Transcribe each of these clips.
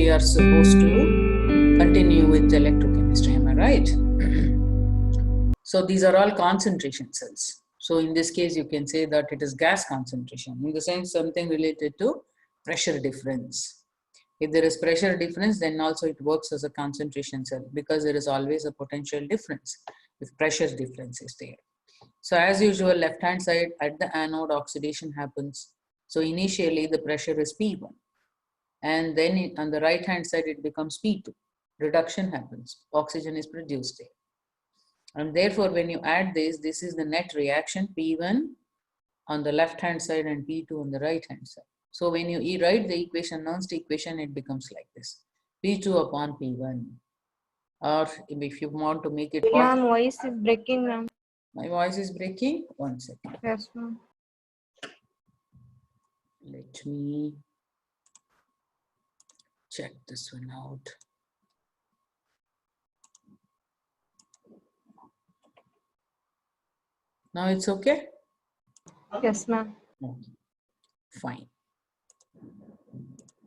we are supposed to continue with electrochemistry, am I right? So these are all concentration cells. So in this case, you can say that it is gas concentration, in the sense something related to pressure difference. If there is pressure difference, then also it works as a concentration cell, because there is always a potential difference if pressure difference is there. So as usual, left hand side at the anode, oxidation happens. So initially the pressure is P1, and then on the right hand side it becomes P2. Reduction happens, oxygen is produced there. And therefore, when you add this is the net reaction, P1 on the left hand side and P2 on the right hand side. So when you write the equation, Nernst equation, it becomes like this: P2 upon P1. Or if you want to make it Ma'am, voice is breaking, ma'am. My voice is breaking. 1 second. Yes, ma'am. Let me check this one out. Now it's okay? Yes, ma'am. Okay. Fine.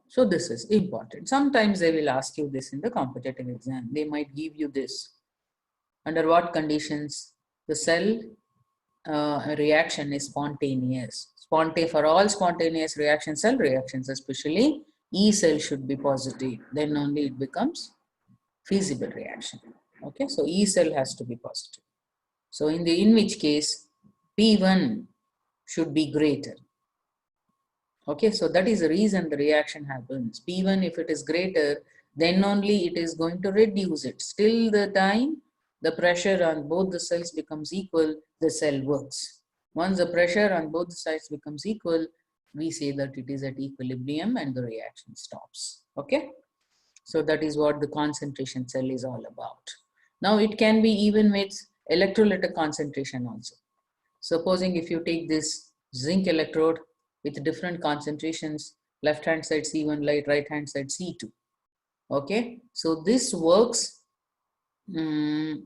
So this is important. Sometimes they will ask you this in the competitive exam. They might give you this. Under what conditions the cell reaction is spontaneous? For all spontaneous reaction, cell reactions especially, E cell should be positive. Then only it becomes feasible reaction. Okay, so E cell has to be positive. So in which case P1 should be greater. Okay, so that is the reason the reaction happens. P1, if it is greater, then only it is going to reduce it. Till the time the pressure on both the cells becomes equal, the cell works. Once the pressure on both sides becomes equal, we say that it is at equilibrium and the reaction stops. Okay, so that is what the concentration cell is all about. Now it can be even with electrolytic concentration also. Supposing if you take this zinc electrode with different concentrations, left hand side C1 light, right hand side C2. Okay, so this works in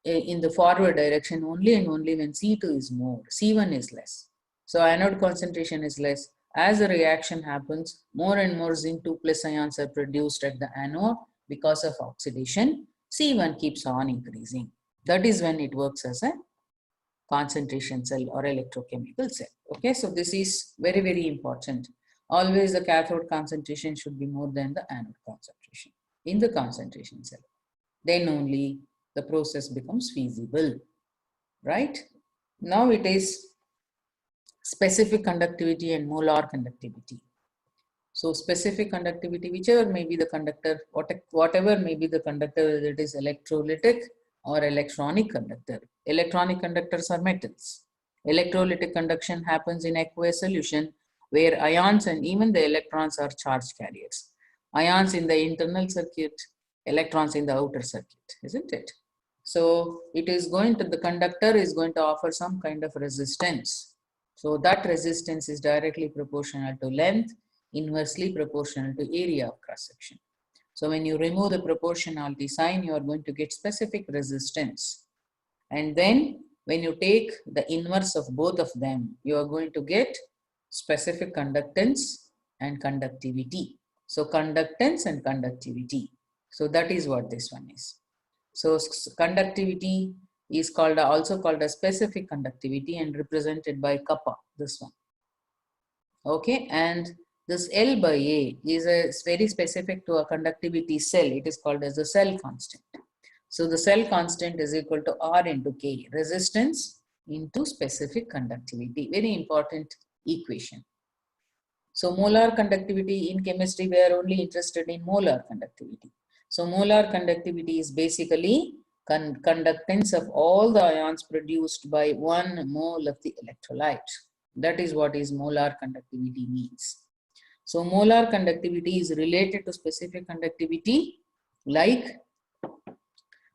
the forward direction only and only when C2 is more, C1 is less. So anode concentration is less. As the reaction happens, more and more zinc 2 plus ions are produced at the anode because of oxidation. C1 keeps on increasing. That is when it works as a concentration cell or electrochemical cell. Okay, so this is very, very important. Always the cathode concentration should be more than the anode concentration in the concentration cell. Then only the process becomes feasible, right? Now it is specific conductivity and molar conductivity. So specific conductivity, whichever may be the conductor, whatever may be the conductor, whether it is electrolytic or electronic conductor. Electronic conductors are metals. Electrolytic conduction happens in aqueous solution where ions and even the electrons are charge carriers. Ions in the internal circuit, electrons in the outer circuit, isn't it? So it is going to, the conductor is going to offer some kind of resistance. So that resistance is directly proportional to length, inversely proportional to area of cross section. So when you remove the proportionality sign, you are going to get specific resistance. And then when you take the inverse of both of them, you are going to get specific conductance and conductivity. So conductance and conductivity. So that is what this one is. So conductivity is called, also called a specific conductivity, and represented by kappa, this one. Okay, and this L by A is very specific to a conductivity cell. It is called as the cell constant. So the cell constant is equal to R into K, resistance into specific conductivity. Very important equation. So molar conductivity in chemistry, we are only interested in molar conductivity. So molar conductivity is basically conductance of all the ions produced by 1 mole of the electrolyte. That is what is molar conductivity means. So molar conductivity is related to specific conductivity, like,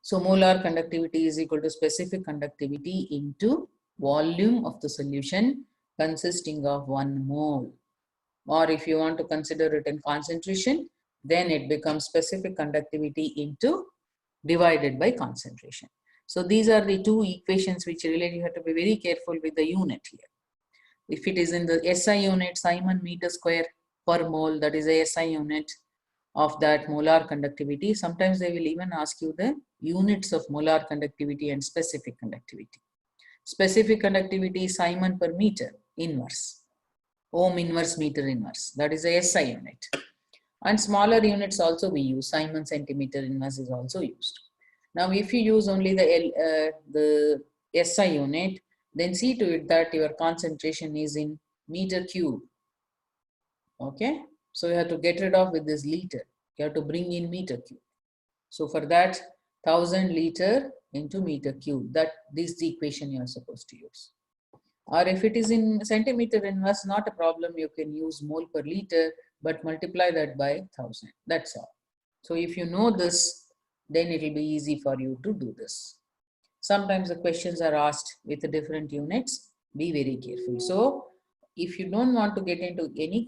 so molar conductivity is equal to specific conductivity into volume of the solution consisting of 1 mole. Or if you want to consider it in concentration, then it becomes specific conductivity into divided by concentration. So these are the two equations which really you have to be very careful with the unit here. If it is in the SI unit, Simon meter square per mole, that is a SI unit. of that molar conductivity. Sometimes they will even ask you the units of molar conductivity and specific conductivity. Specific conductivity is Simon per meter inverse, ohm inverse meter inverse. That is a SI unit. And smaller units also we use. Simon centimeter inverse is also used. Now, if you use only the SI unit, then see to it that your concentration is in meter cube. Okay, so you have to get rid of with this liter. You have to bring in meter cube. So for that, 1000 liter into meter cube. That this is the equation you are supposed to use. Or if it is in centimeter inverse, not a problem. You can use mole per liter, but multiply that by 1000. That's all. So if you know this, then it will be easy for you to do this. Sometimes the questions are asked with different units. Be very careful. So if you don't want to get into any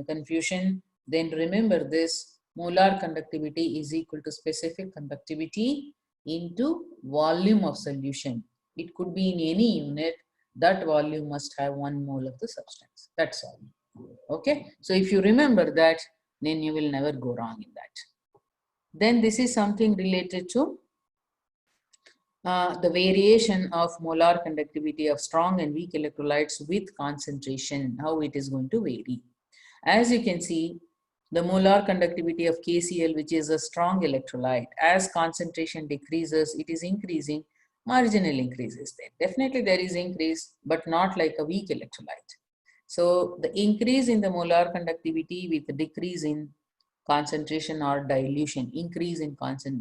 confusion, then remember this: molar conductivity is equal to specific conductivity into volume of solution. It could be in any unit. That volume must have 1 mole of the substance. That's all. Okay. So if you remember that, then you will never go wrong in that. Then this is something related to the variation of molar conductivity of strong and weak electrolytes with concentration, how it is going to vary. As you can see, the molar conductivity of KCl, which is a strong electrolyte, as concentration decreases, it is increasing, marginal increases there. Definitely there is increase, but not like a weak electrolyte. So the increase in the molar conductivity with the decrease in concentration or dilution, increase in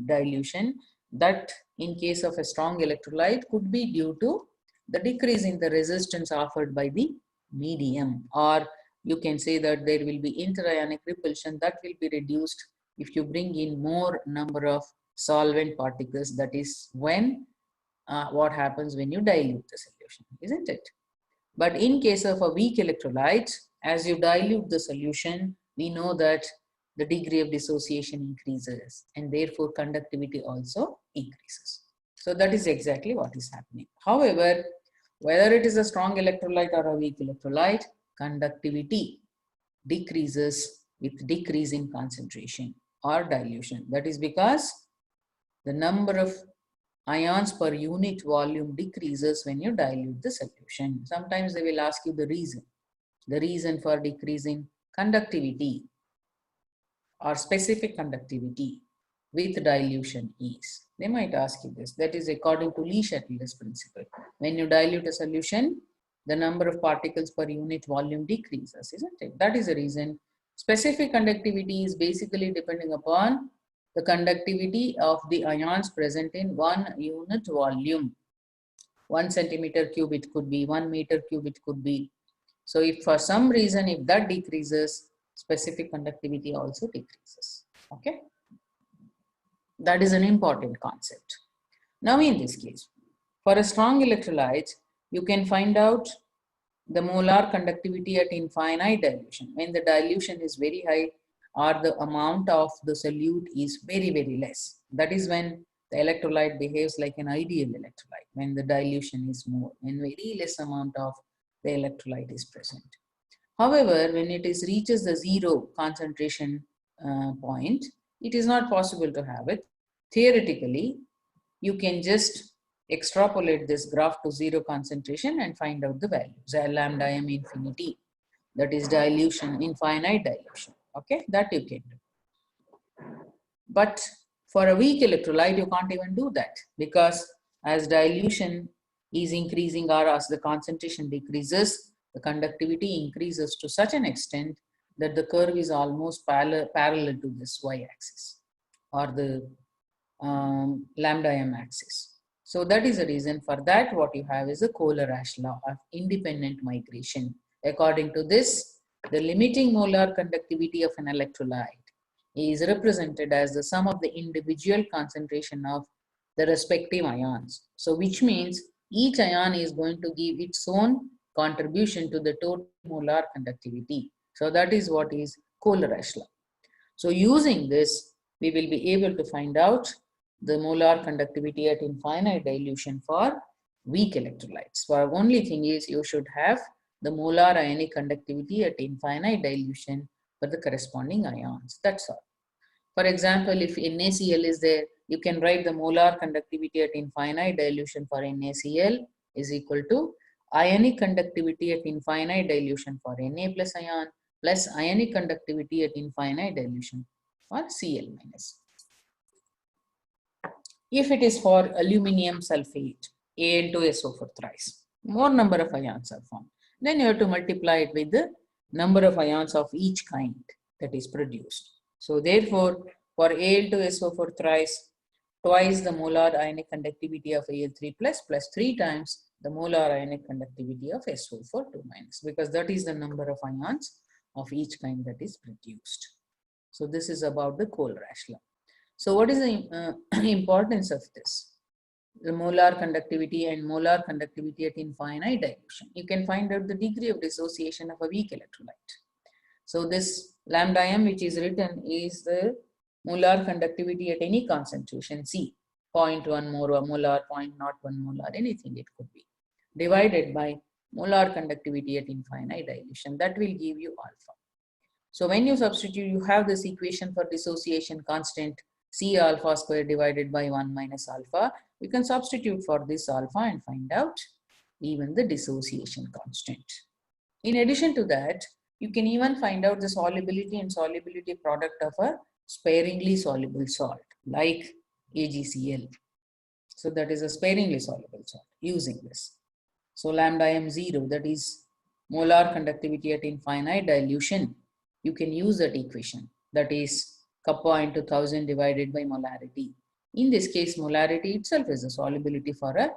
dilution, that in case of a strong electrolyte could be due to the decrease in the resistance offered by the medium, or you can say that there will be interionic repulsion that will be reduced if you bring in more number of solvent particles. That is when what happens when you dilute the solution, isn't it? But in case of a weak electrolyte, as you dilute the solution, we know that the degree of dissociation increases and therefore conductivity also increases. So that is exactly what is happening. However, whether it is a strong electrolyte or a weak electrolyte, conductivity decreases with decrease in concentration or dilution. That is because the number of ions per unit volume decreases when you dilute the solution. Sometimes they will ask you the reason. The reason for decreasing conductivity or specific conductivity with dilution is. They might ask you this. That is according to Le Chatelier's principle. When you dilute a solution, the number of particles per unit volume decreases, isn't it? That is the reason. Specific conductivity is basically depending upon the conductivity of the ions present in 1 unit volume. 1 centimeter cube it could be, 1 meter cube it could be. So if for some reason, if that decreases, specific conductivity also decreases. Okay. That is an important concept. Now in this case, for a strong electrolyte, you can find out the molar conductivity at infinite dilution. When the dilution is very high or the amount of the solute is very, very less. That is when the electrolyte behaves like an ideal electrolyte, when the dilution is more, when very less amount of the electrolyte is present. However, when it is reaches the zero concentration point, it is not possible to have it. Theoretically, you can just extrapolate this graph to zero concentration and find out the values. Lambda m infinity, that is dilution, infinite dilution. Okay, that you can do. But for a weak electrolyte, you can't even do that, because as dilution is increasing or as the concentration decreases, the conductivity increases to such an extent that the curve is almost parallel to this y-axis or the lambda m axis. So that is the reason. For that, what you have is a Kohlrausch law of independent migration. According to this, the limiting molar conductivity of an electrolyte is represented as the sum of the individual concentration of the respective ions. So which means each ion is going to give its own contribution to the total molar conductivity. So that is what is Kohlrausch law. So using this, we will be able to find out the molar conductivity at infinite dilution for weak electrolytes. For only thing is you should have the molar ionic conductivity at infinite dilution for the corresponding ions. That's all. For example, if NaCl is there, you can write the molar conductivity at infinite dilution for NaCl is equal to ionic conductivity at infinite dilution for Na plus ion plus ionic conductivity at infinite dilution for Cl minus. If it is for aluminium sulfate, Al2SO4 thrice, more number of ions are formed. Then you have to multiply it with the number of ions of each kind that is produced. So therefore, for Al2SO4 thrice, twice the molar ionic conductivity of Al3 plus 3 times the molar ionic conductivity of SO4 2 minus, because that is the number of ions of each kind that is produced. So this is about the Kohlrausch law. So what is the importance of this? The molar conductivity and molar conductivity at infinite dilution. You can find out the degree of dissociation of a weak electrolyte. So this lambda m which is written is the molar conductivity at any concentration C, 0.1 molar, 0.01 molar, anything it could be, divided by molar conductivity at infinite dilution. That will give you alpha. So when you substitute, you have this equation for dissociation constant C alpha square divided by 1 minus alpha. You can substitute for this alpha and find out even the dissociation constant. In addition to that, you can even find out the solubility and solubility product of a sparingly soluble salt like AgCl. So that is a sparingly soluble salt using this. So lambda m0, that is molar conductivity at infinite dilution. You can use that equation, that is kappa into 1000 divided by molarity. In this case, molarity itself is the solubility for a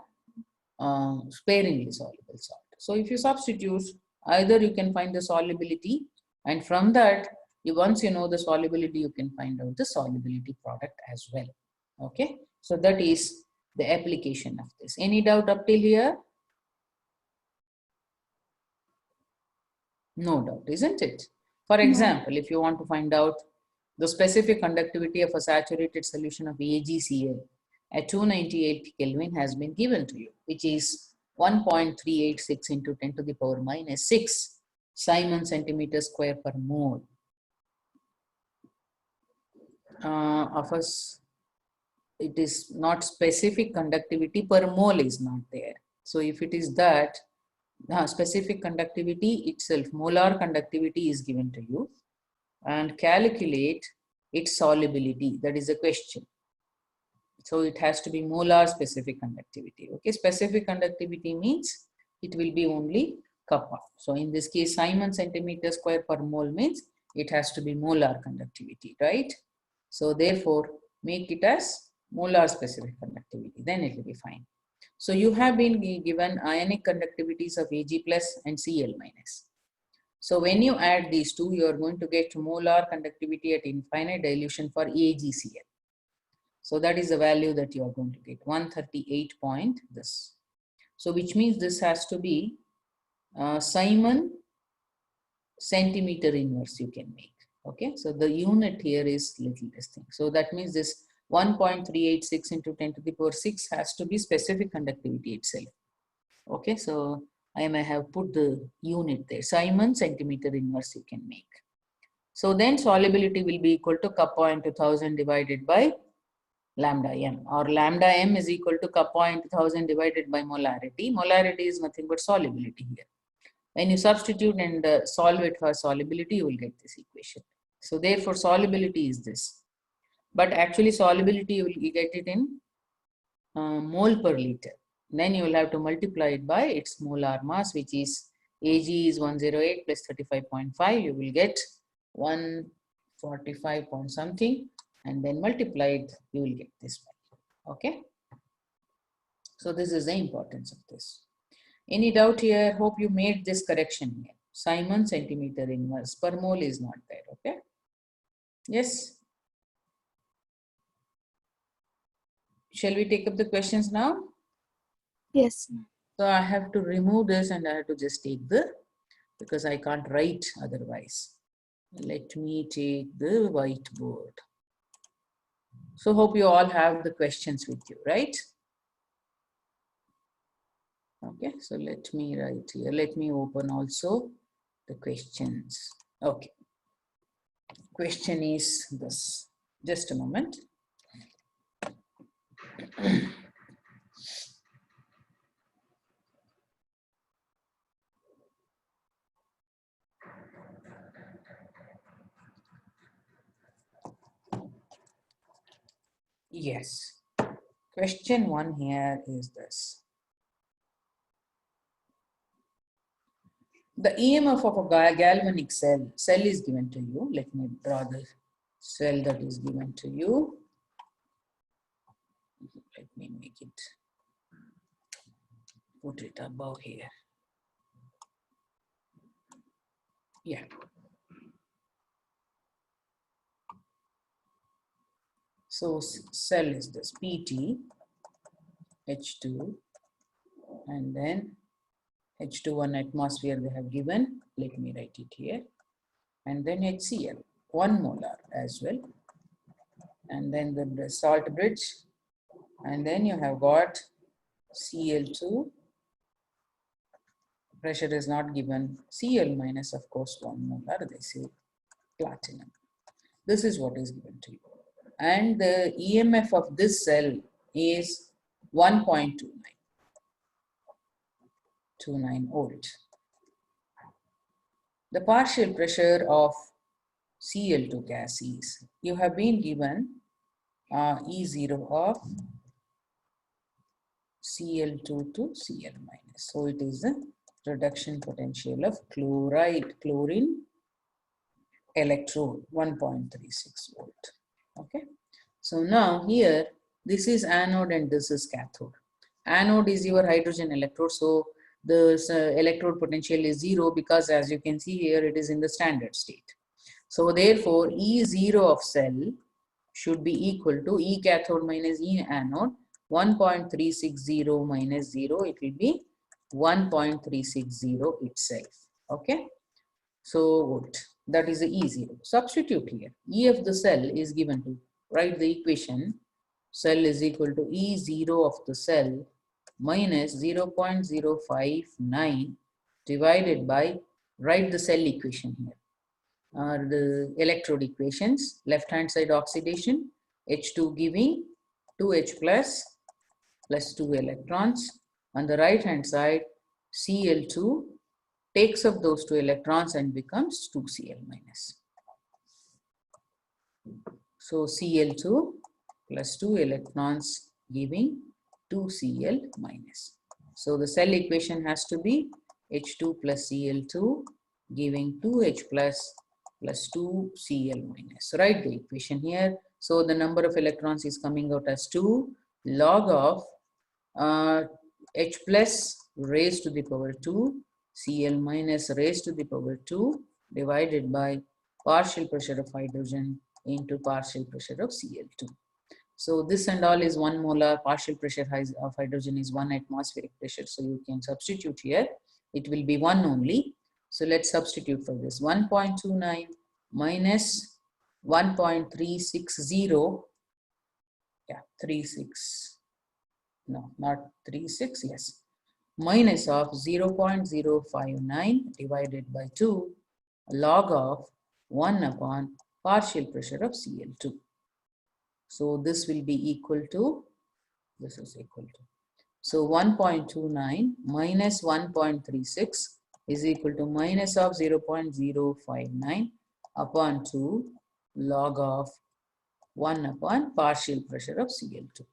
sparingly soluble salt. So if you substitute, either you can find the solubility, and from that, once you know the solubility, you can find out the solubility product as well. Okay, so that is the application of this. Any doubt up till here? No doubt, isn't it? For example, if you want to find out the specific conductivity of a saturated solution of AgCl at 298 Kelvin has been given to you, which is 1.386 into 10 to the power minus 6 Simon centimeter square per mole. Of us, it is not specific conductivity per mole is not there. So if it is that, specific conductivity itself, molar conductivity is given to you, and calculate its solubility. That is the question. So it has to be molar specific conductivity. Okay, specific conductivity means it will be only kappa. So in this case, Simon centimeter square per mole means it has to be molar conductivity, right? So therefore, make it as molar specific conductivity, then it will be fine. So you have been given ionic conductivities of Ag plus and Cl minus. So when you add these two, you are going to get molar conductivity at infinite dilution for AgCl. So that is the value that you are going to get, 138 point this. So which means this has to be Simon centimeter inverse you can make. Okay, so the unit here is little this thing. So that means this 1.386 into 10 to the power 6 has to be specific conductivity itself. Okay, so I may have put the unit there. Simon centimeter inverse you can make. So then solubility will be equal to kappa into 1000 divided by lambda m, or lambda m is equal to kappa into 1000 divided by molarity. Molarity is nothing but solubility here. When you substitute and solve it for solubility, you will get this equation. So therefore solubility is this. But actually solubility you will get it in mole per liter. Then you will have to multiply it by its molar mass, which is Ag is 108 plus 35.5. You will get 145 point something, and then multiply it, you will get this value. Okay. So this is the importance of this. Any doubt here? Hope you made this correction here. Simon centimeter inverse per mole is not there. Okay. Yes. Shall we take up the questions now? Yes. So I have to remove this and I have to just take the, because I can't write otherwise. Let me take the whiteboard. So hope you all have the questions with you, right? Okay, so let me write here. Let me open also the questions. Okay. question is this. Just a moment. Yes. Question 1 here is this. The EMF of a galvanic cell is given to you. Let me draw the cell that is given to you. Let me make it, put it above here. Yeah. So cell is this PT, H2, and then H2 atmosphere they have given. Let me write it here. And then HCl, 1 molar as well. And then the salt bridge. And then you have got Cl2. Pressure is not given. Cl minus, of course, 1 molar, they say platinum. This is what is given to you. And the EMF of this cell is 1.29 volt. The partial pressure of Cl2 gas is, you have been given E0 of Cl2 to Cl minus. So it is the reduction potential of chlorine electrode, 1.36 volt. Okay. So now here, this is anode and this is cathode. Anode is your hydrogen electrode. So the electrode potential is 0 because as you can see here, it is in the standard state. So therefore, E0 of cell should be equal to E cathode minus E anode. 1.360 minus 0, it will be 1.360 itself. Okay. So what? That is the E0. Substitute here. E of the cell is given to, write the equation. Cell is equal to E0 of the cell minus 0.059 divided by, write the cell equation here. The electrode equations, left hand side oxidation, H2 giving 2H plus 2 electrons. On the right hand side, Cl2 takes up those 2 electrons and becomes 2Cl minus. So Cl2 plus 2 electrons giving 2Cl minus. So the cell equation has to be H2 plus Cl2 giving 2H plus 2Cl minus. Write the equation here. So the number of electrons is coming out as 2 log of H plus raised to the power 2 Cl minus raised to the power 2 divided by partial pressure of hydrogen into partial pressure of Cl2. So this and all is 1 molar, partial pressure of hydrogen is 1 atmospheric pressure. So you can substitute here. It will be 1 only. So let's substitute for this. 1.29 minus 1.360. Yeah, 36. No, not 36. Yes. Minus of 0.059 divided by 2 log of 1 upon partial pressure of Cl2. So this will be equal to, this is equal to. So 1.29 minus 1.36 is equal to minus of 0.059 upon 2 log of 1 upon partial pressure of Cl2.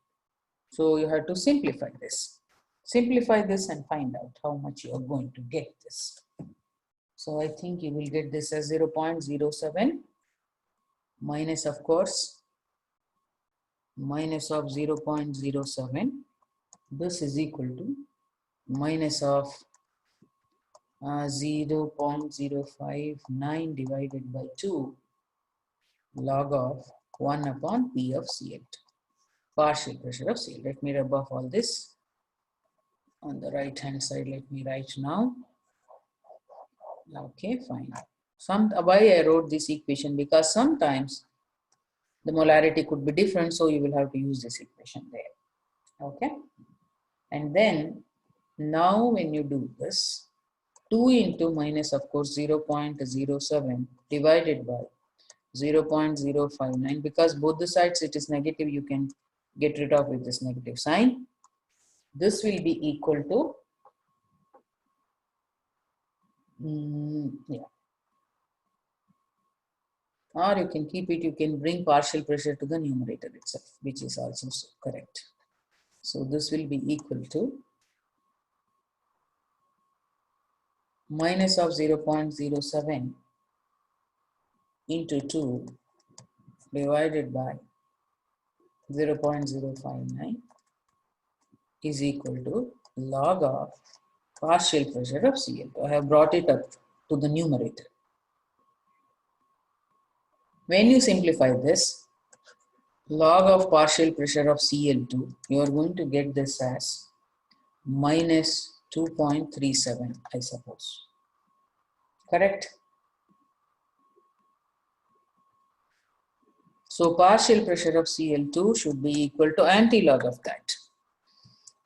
So you have to simplify this. Simplify this and find out how much you are going to get this. So I think you will get this as 0.07 minus, of course, minus of 0.07. This is equal to minus of 0.059 divided by 2 log of 1 upon P of Cl2, partial pressure of Cl. Let me rub off all this. On the right hand side, let me write now. Okay, fine. Why I wrote this equation? Because sometimes the molarity could be different, so you will have to use this equation there. Okay. And then now when you do this, 2 into minus, of course, 0.07 divided by 0.059. Because both the sides it is negative, you can get rid of with this negative sign. This will be equal to yeah. Or you can keep it, you can bring partial pressure to the numerator itself, which is also correct. So this will be equal to minus of 0.07 into 2 divided by 0.059 is equal to log of partial pressure of Cl2. I have brought it up to the numerator. When you simplify this, log of partial pressure of Cl2, you are going to get this as minus 2.37, I suppose. Correct? So partial pressure of Cl2 should be equal to antilog of that.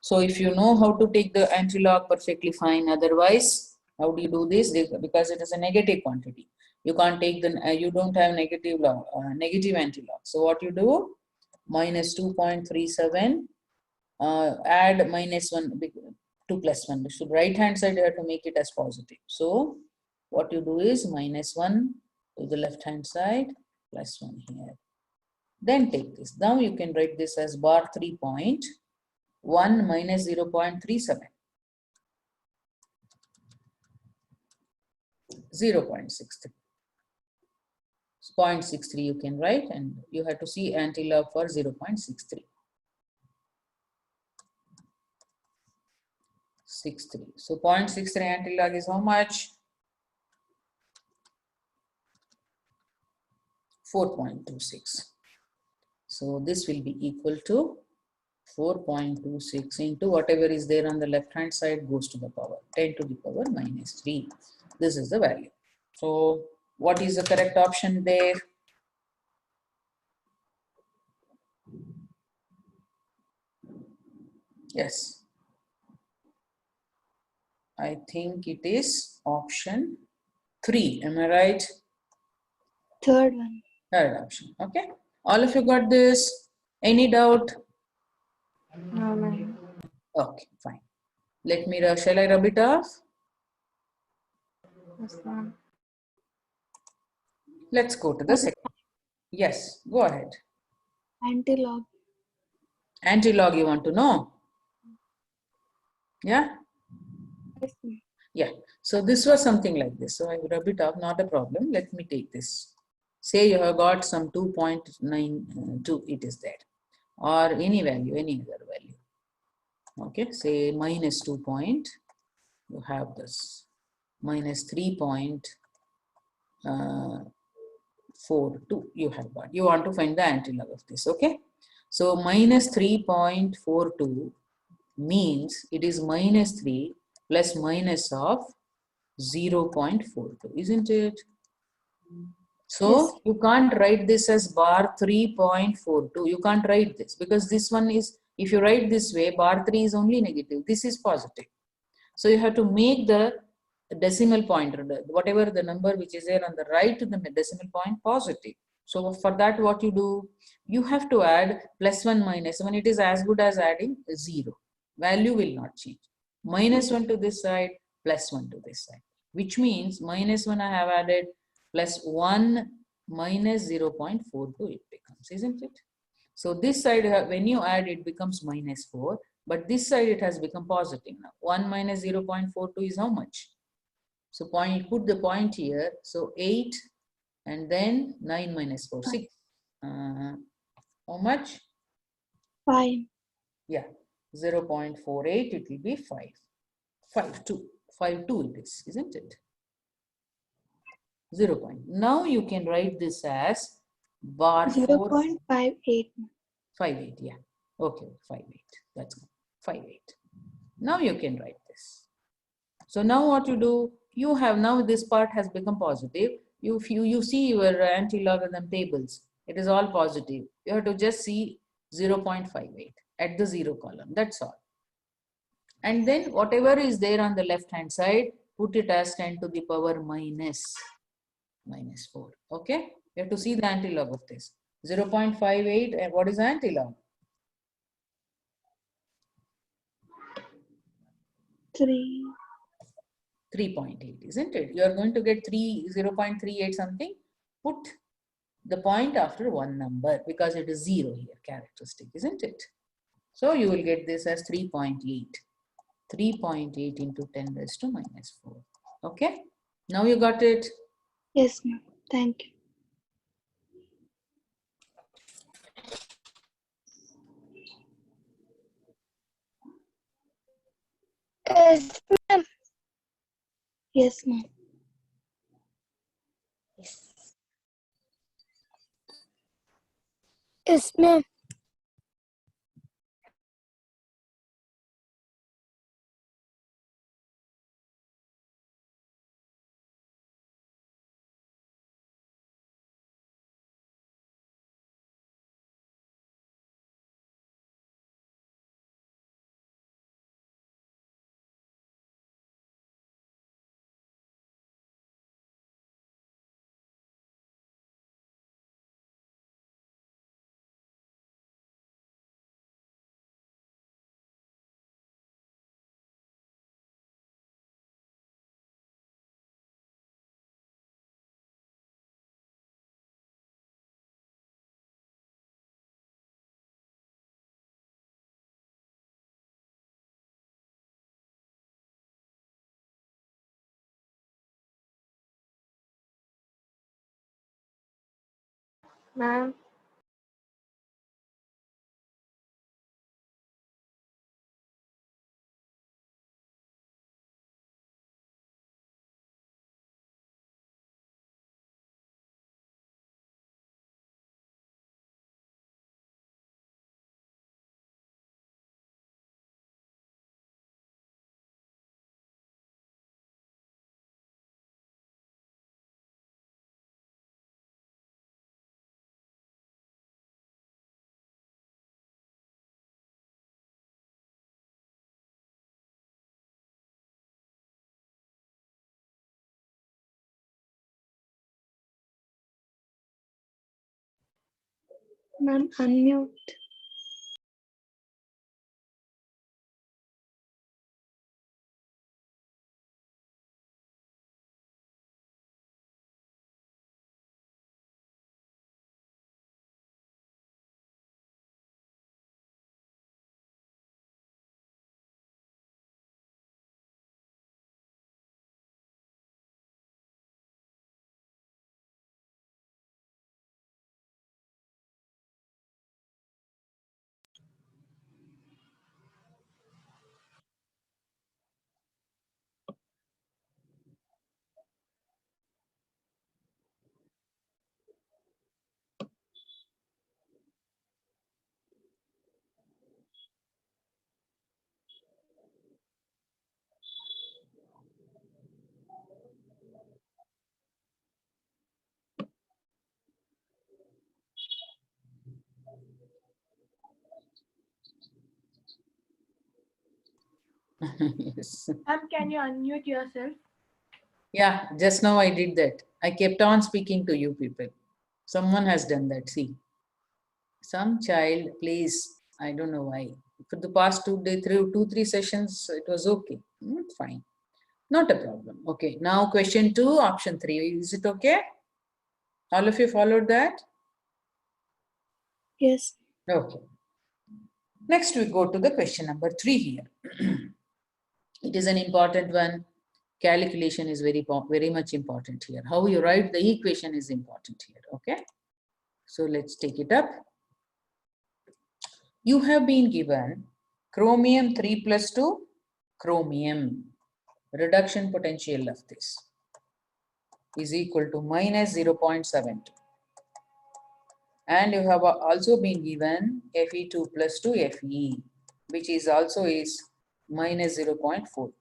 So if you know how to take the antilog, perfectly fine. Otherwise, how do you do this? Because it is a negative quantity. You can't take the, you don't have negative log, negative antilog. So what you do? Minus 2.37, add minus 1 to plus 1. So right hand side you have to make it as positive. So what you do is minus 1 to the left hand side, plus 1 here. Then take this. Now you can write this as bar 3.1 minus 0.37. 0.63. 0.63 you can write, and you have to see antilog for 0.63. 63. So 0.63 antilog is how much? 4.26. So this will be equal to 4.26 into whatever is there on the left hand side goes to the power 10 to the power minus 3. This is the value. So what is the correct option there? Yes. I think it is option 3. Am I right? Third one. Third option. Okay. All of you got this? Any doubt? No, ma'am. Okay, fine. Let me, shall I rub it off? Yes, ma'am. Let's go to the second. Yes, go ahead. Antilog. Antilog you want to know? Yeah? Yes, ma'am. Yeah. So this was something like this. So I rub it off, not a problem. Let me take this. Say you have got some 2.92, it is there. Or any value, any other value. Okay, say minus 2 point, you have this. Minus 3.42 you have got. You want to find the antilog of this, okay? So minus 3.42 means it is minus 3 plus minus of 0.42, isn't it? So Yes. you can't write this as bar 3.42. You can't write this because this one is, if you write this way, bar 3 is only negative. This is positive. So you have to make the decimal point, whatever the number which is there on the right to the decimal point, positive. So for that, what you do? You have to add plus 1 minus 1. It is as good as adding 0. Value will not change. Minus 1 to this side, plus 1 to this side. Which means minus 1 I have added, plus 1 minus 0.42 it becomes, isn't it? So this side, when you add, it becomes minus 4. But this side, it has become positive now. 1 minus 0.42 is how much? So point, put the point here. So 8 and then 9 minus 4, 6. How much? 5. Yeah, 0.48, it will be 5. 5.2. 5.2 it is, isn't it? 0 point. Now you can write this as bar 0.58. 4.58, yeah. Okay, 5.8. That's good. 5.8. Now you can write this. So now what you do, you have now this part has become positive. You see your anti-logarithm tables, it is all positive. You have to just see 0.58 at the 0 column. That's all. And then whatever is there on the left hand side, put it as 10 to the power minus 4. Okay. You have to see the antilog of this. 0.58, and what is the antilog? 3. 3.8, isn't it? You are going to get 0.38 something. Put the point after one number because it is 0 here, characteristic, isn't it? So you will get this as 3.8. 3.8 into 10 raised to minus 4. Okay? Now you got it? Yes, ma'am. Thank you. Yes, ma'am. Yes, ma'am. Yes, ma'am. Ma'am. Ma'am, unmute. Yes. Ma'am, can you unmute yourself? Yeah, just now I did that. I kept on speaking to you people. Someone has done that. See, some child plays, I don't know why. For the past 2 days, 3 sessions, it was okay. Fine. Not a problem. Okay, now question 2, option 3. Is it okay? All of you followed that? Yes. Okay. Next, we go to the question number 3 here. It is an important one. Calculation is very much important here. How you write the equation is important here. Okay. So let's take it up. You have been given chromium 3 plus 2 chromium. Reduction potential of this is equal to minus 0.72. And you have also been given Fe2 plus 2 Fe, which is also is minus 0.42 volt.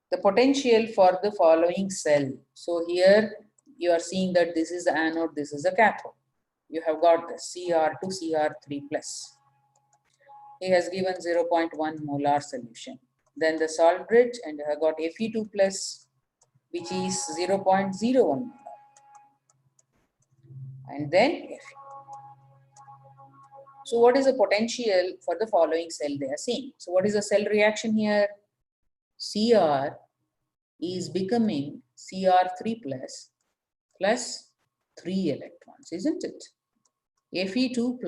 The potential for the following cell. So here you are seeing that this is the anode, this is a cathode. You have got the Cr2, Cr3 plus. He has given 0.1 molar solution. Then the salt bridge, and you have got Fe2 plus, which is 0.01 molar. and then Fe. So what is the potential for the following cell they are saying? So what is the cell reaction here? Cr is becoming Cr3 plus 3 electrons, isn't it? Fe2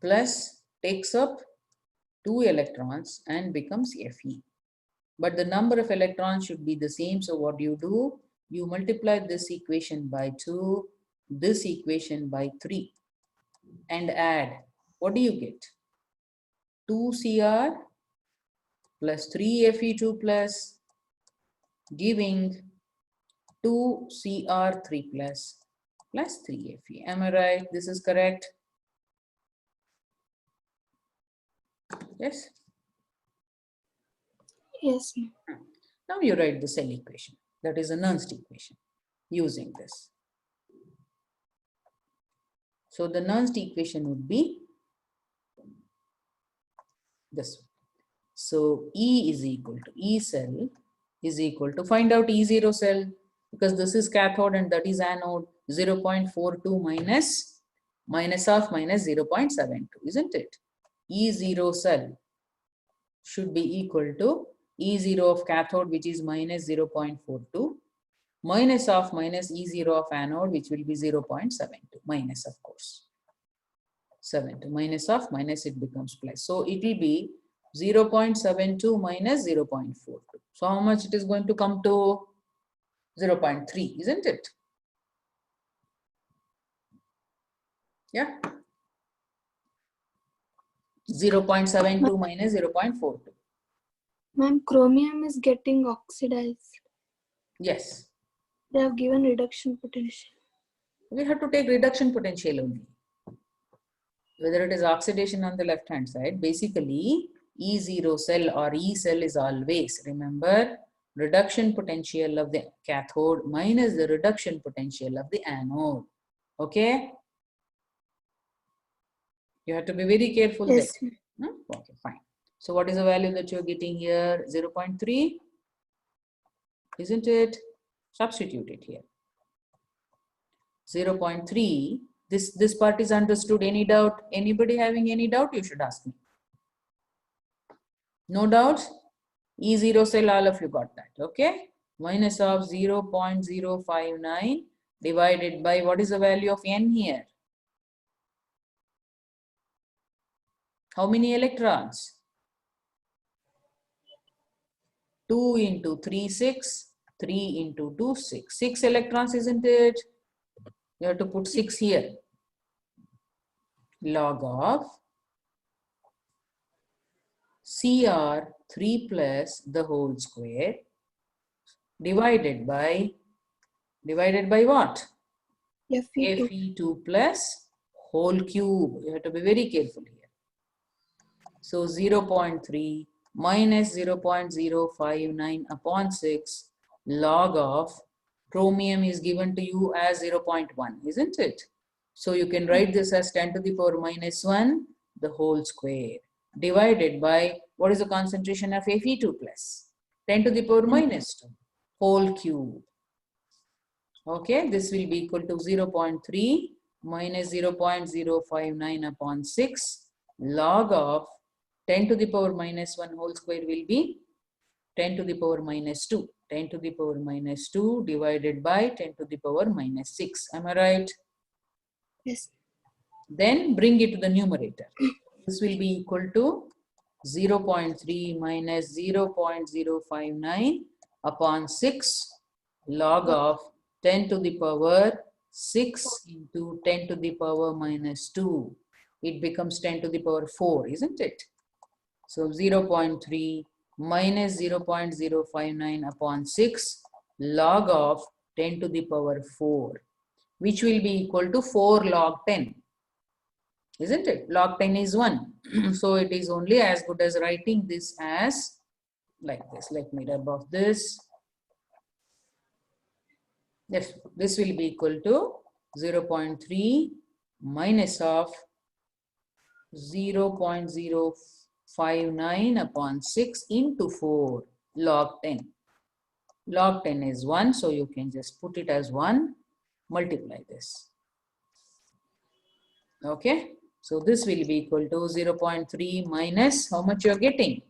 plus takes up 2 electrons and becomes Fe. But the number of electrons should be the same. So what do? You multiply this equation by 2, this equation by 3 and add. What do you get? 2Cr plus 3 Fe2 plus giving 2Cr3 plus 3 Fe. Am I right? This is correct? Yes? Yes, ma'am. Now you write the cell equation. That is a Nernst equation using this. So the Nernst equation would be this one. So E is equal to E cell is equal to, find out E0 cell, because this is cathode and that is anode. 0.42 minus of minus 0.72, isn't it? E0 cell should be equal to E0 of cathode, which is minus 0.42, minus of minus E0 of anode, which will be 0.72, minus, of course. 72 minus of minus, it becomes plus. So it will be 0.72 minus 0.42. So how much it is going to come to? 0.3, isn't it? Yeah. 0.72 minus 0.42. Ma'am, chromium is getting oxidized. Yes. They have given reduction potential. We have to take reduction potential only. Whether it is oxidation on the left hand side, basically E0 cell or E cell is always, remember, reduction potential of the cathode minus the reduction potential of the anode. Okay? You have to be very careful Yes, there. ma'am. Okay, fine. So what is the value that you're getting here? 0.3, isn't it? Substitute it here. 0.3. This part is understood. Any doubt? Anybody having any doubt? You should ask me. No doubts? E0 cell, all of you got that. Okay? Minus of 0.059 divided by, what is the value of N here? How many electrons? 2 into 3, 6. 3 into 2, 6. 6 electrons, isn't it? You have to put 6 here. Log of Cr3 plus the whole square divided by what? Fe2. Fe2 plus whole cube. You have to be very careful here. So 0.3 minus 0.059 upon 6 log of chromium is given to you as 0.1, isn't it? So you can write this as 10 to the power minus 1 the whole square divided by, what is the concentration of Fe2 plus? 10 to the power minus 2 whole cube. Okay, this will be equal to 0.3 minus 0.059 upon 6 log of 10 to the power minus 1 whole square will be 10 to the power minus 2. 10 to the power minus 2 divided by 10 to the power minus 6. Am I right? Yes. Then bring it to the numerator. This will be equal to 0.3 minus 0.059 upon 6 log of 10 to the power 6 into 10 to the power minus 2. It becomes 10 to the power 4, isn't it? So 0.3 minus 0.059 upon 6 log of 10 to the power 4, which will be equal to 4 log 10. Isn't it? Log 10 is 1. So it is only as good as writing this as like this. Let me rub off this. Yes, this will be equal to 0.3 minus of 0.059 upon 6 into 4 log 10. Log 10 is 1, so you can just put it as 1, multiply this. Okay, so this will be equal to 0.3 minus how much you are getting?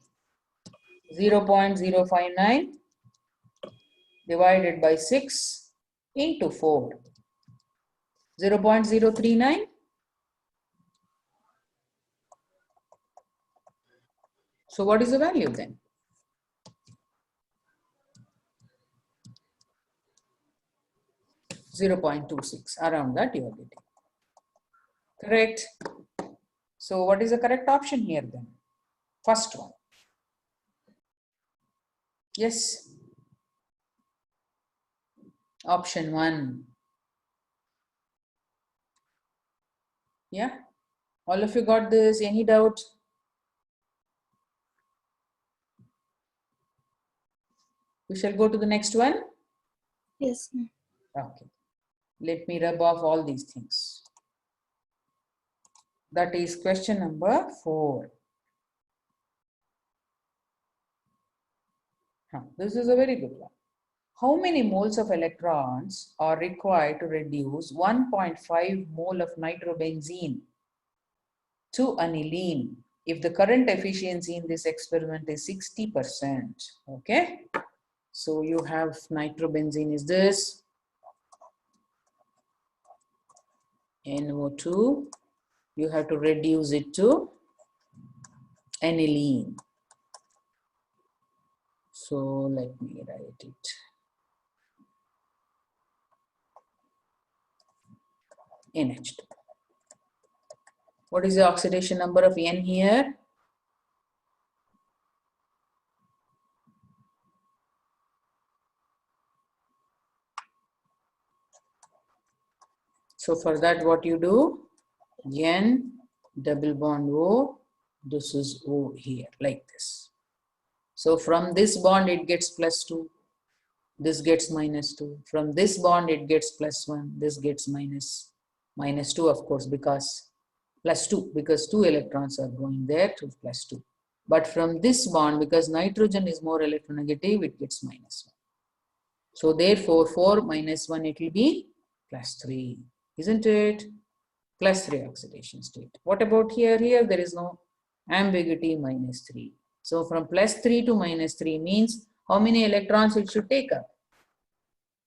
0.059 divided by 6 into 4. 0.039. So what is the value then? 0.26, around that you are getting. Correct. So what is the correct option here then? First one. Yes. Option 1. Yeah. All of you got this? Any doubt? We shall go to the next one. Yes, ma'am. Okay. Let me rub off all these things. That is question number 4. This is a very good one. How many moles of electrons are required to reduce 1.5 mole of nitrobenzene to aniline if the current efficiency in this experiment is 60%? Okay. So you have nitrobenzene is this, NO2. You have to reduce it to aniline. So let me write it. NH2. What is the oxidation number of N here? So for that, what you do? N double bond O, this is O here, like this. So from this bond, it gets +2. This gets -2. From this bond, it gets +1. This gets -2, of course, because +2, because 2 electrons are going there to +2. But from this bond, because nitrogen is more electronegative, it gets -1. So therefore, 4 minus 1, it will be +3, isn't it? +3 oxidation state. What about here? Here there is no ambiguity, -3. So from +3 to -3 means how many electrons it should take up?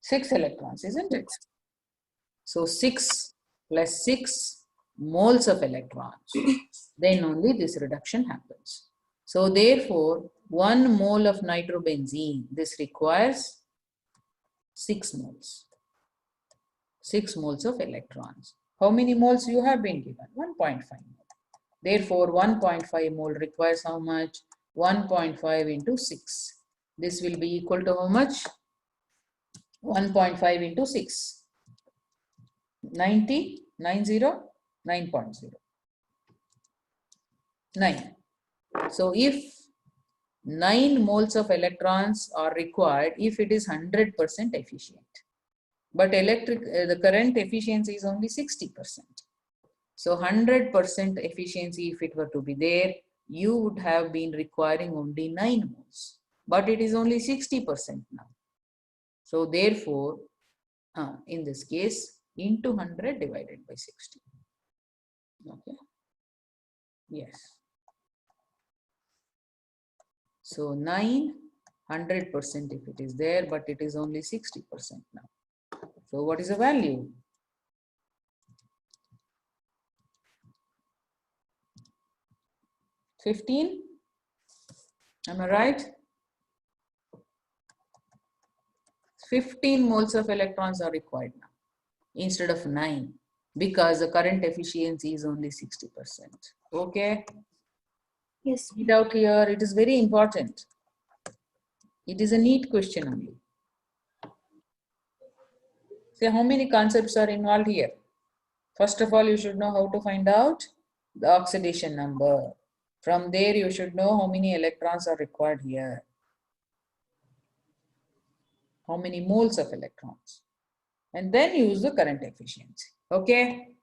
6 electrons, isn't it? So 6 plus 6 moles of electrons. Then only this reduction happens. So therefore, 1 mole of nitrobenzene, this requires 6 moles. 6 moles of electrons. How many moles you have been given? 1.5 mole. Therefore, 1.5 mole requires how much? 1.5 into 6. This will be equal to how much? 1.5 into 6. 90, 9.0. 9. So if 9 moles of electrons are required if it is 100% efficient. But the current efficiency is only 60%. So 100% efficiency, if it were to be there, you would have been requiring only 9 moles. But it is only 60% now. So therefore, in this case, into 100 divided by 60. Okay. Yes. So 9, 100% if it is there, but it is only 60% now. So what is the value? 15? Am I right? 15 moles of electrons are required now instead of 9 because the current efficiency is only 60%. Okay? Yes. Read out here, it is very important. It is a neat question only. See how many concepts are involved here. First of all, you should know how to find out the oxidation number. From there, you should know how many electrons are required here. How many moles of electrons. And then use the current efficiency. Okay.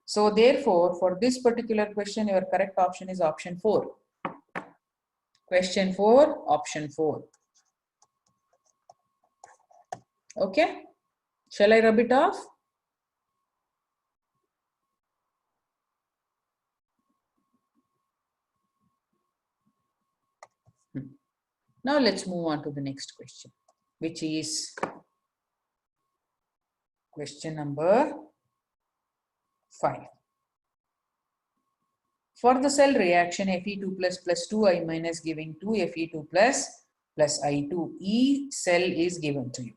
So therefore, for this particular question, your correct option is option 4. Question 4, option 4. Okay. Shall I rub it off? Now let's move on to the next question, which is question number 5. For the cell reaction Fe2 plus 2I minus giving 2 Fe2 plus I2, E cell is given to you.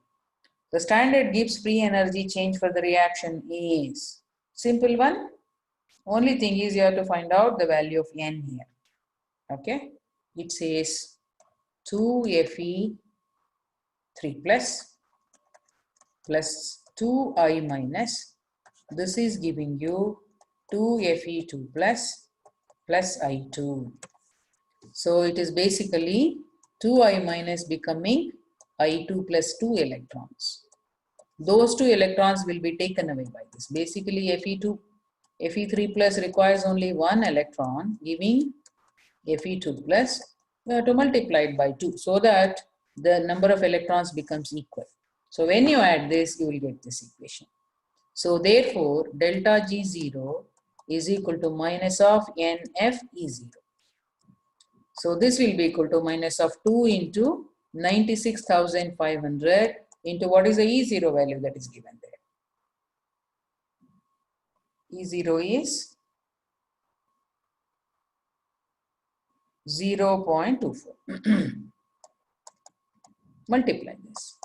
The standard Gibbs free energy change for the reaction is simple one. Only thing is you have to find out the value of N here. Okay, it says 2 Fe3 plus 2I minus. This is giving you 2 Fe2 plus I2. So it is basically 2I minus becoming I2 plus 2 electrons. Those 2 electrons will be taken away by this. Basically Fe3 plus requires only 1 electron, giving Fe2 plus. We have to multiply it by 2 so that the number of electrons becomes equal. So when you add this, you will get this equation. So therefore, delta G0 is equal to minus of NF E0. So this will be equal to minus of 2 into 96,500 into what is the E0 value that is given there. E0 is 0.24. Multiply this.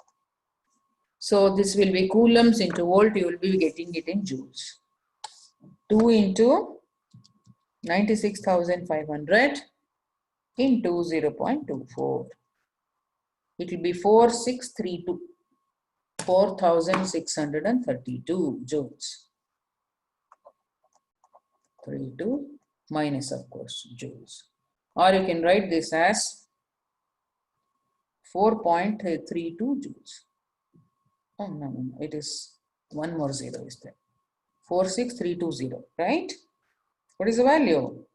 So this will be coulombs into volt, you will be getting it in joules. 2 into 96,500 into 0.24. It will be 4632. 4,632 joules. 32 minus, of course, joules. Or you can write this as 4.32 joules. Oh, no, it is one more zero is there. 46320, right? What is the value?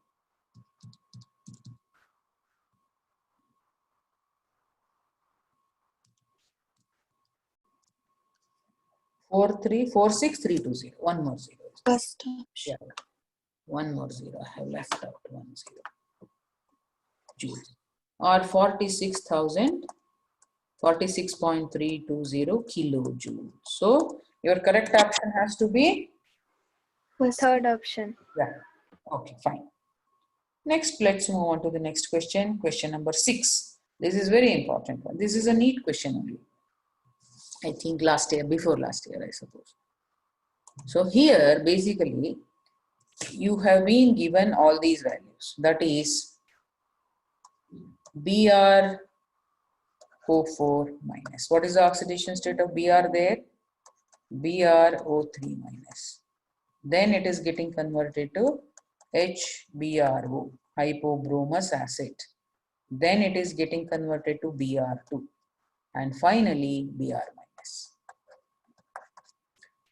Four six three two zero. One more zero. First option. Yeah. One more zero. I have left out 1 0. Joules. Or 46.320 kilojoules. So your correct option has to be Third option. yeah. Okay, fine. Next, let's move on to the next question. Question number 6. This is very important one. This is a neat question only. I think before last year, I suppose. So here, basically, you have been given all these values. That is BrO4 minus. What is the oxidation state of Br there? BrO3 minus. Then it is getting converted to HBrO, hypobromous acid. Then it is getting converted to Br2. And finally, Br minus.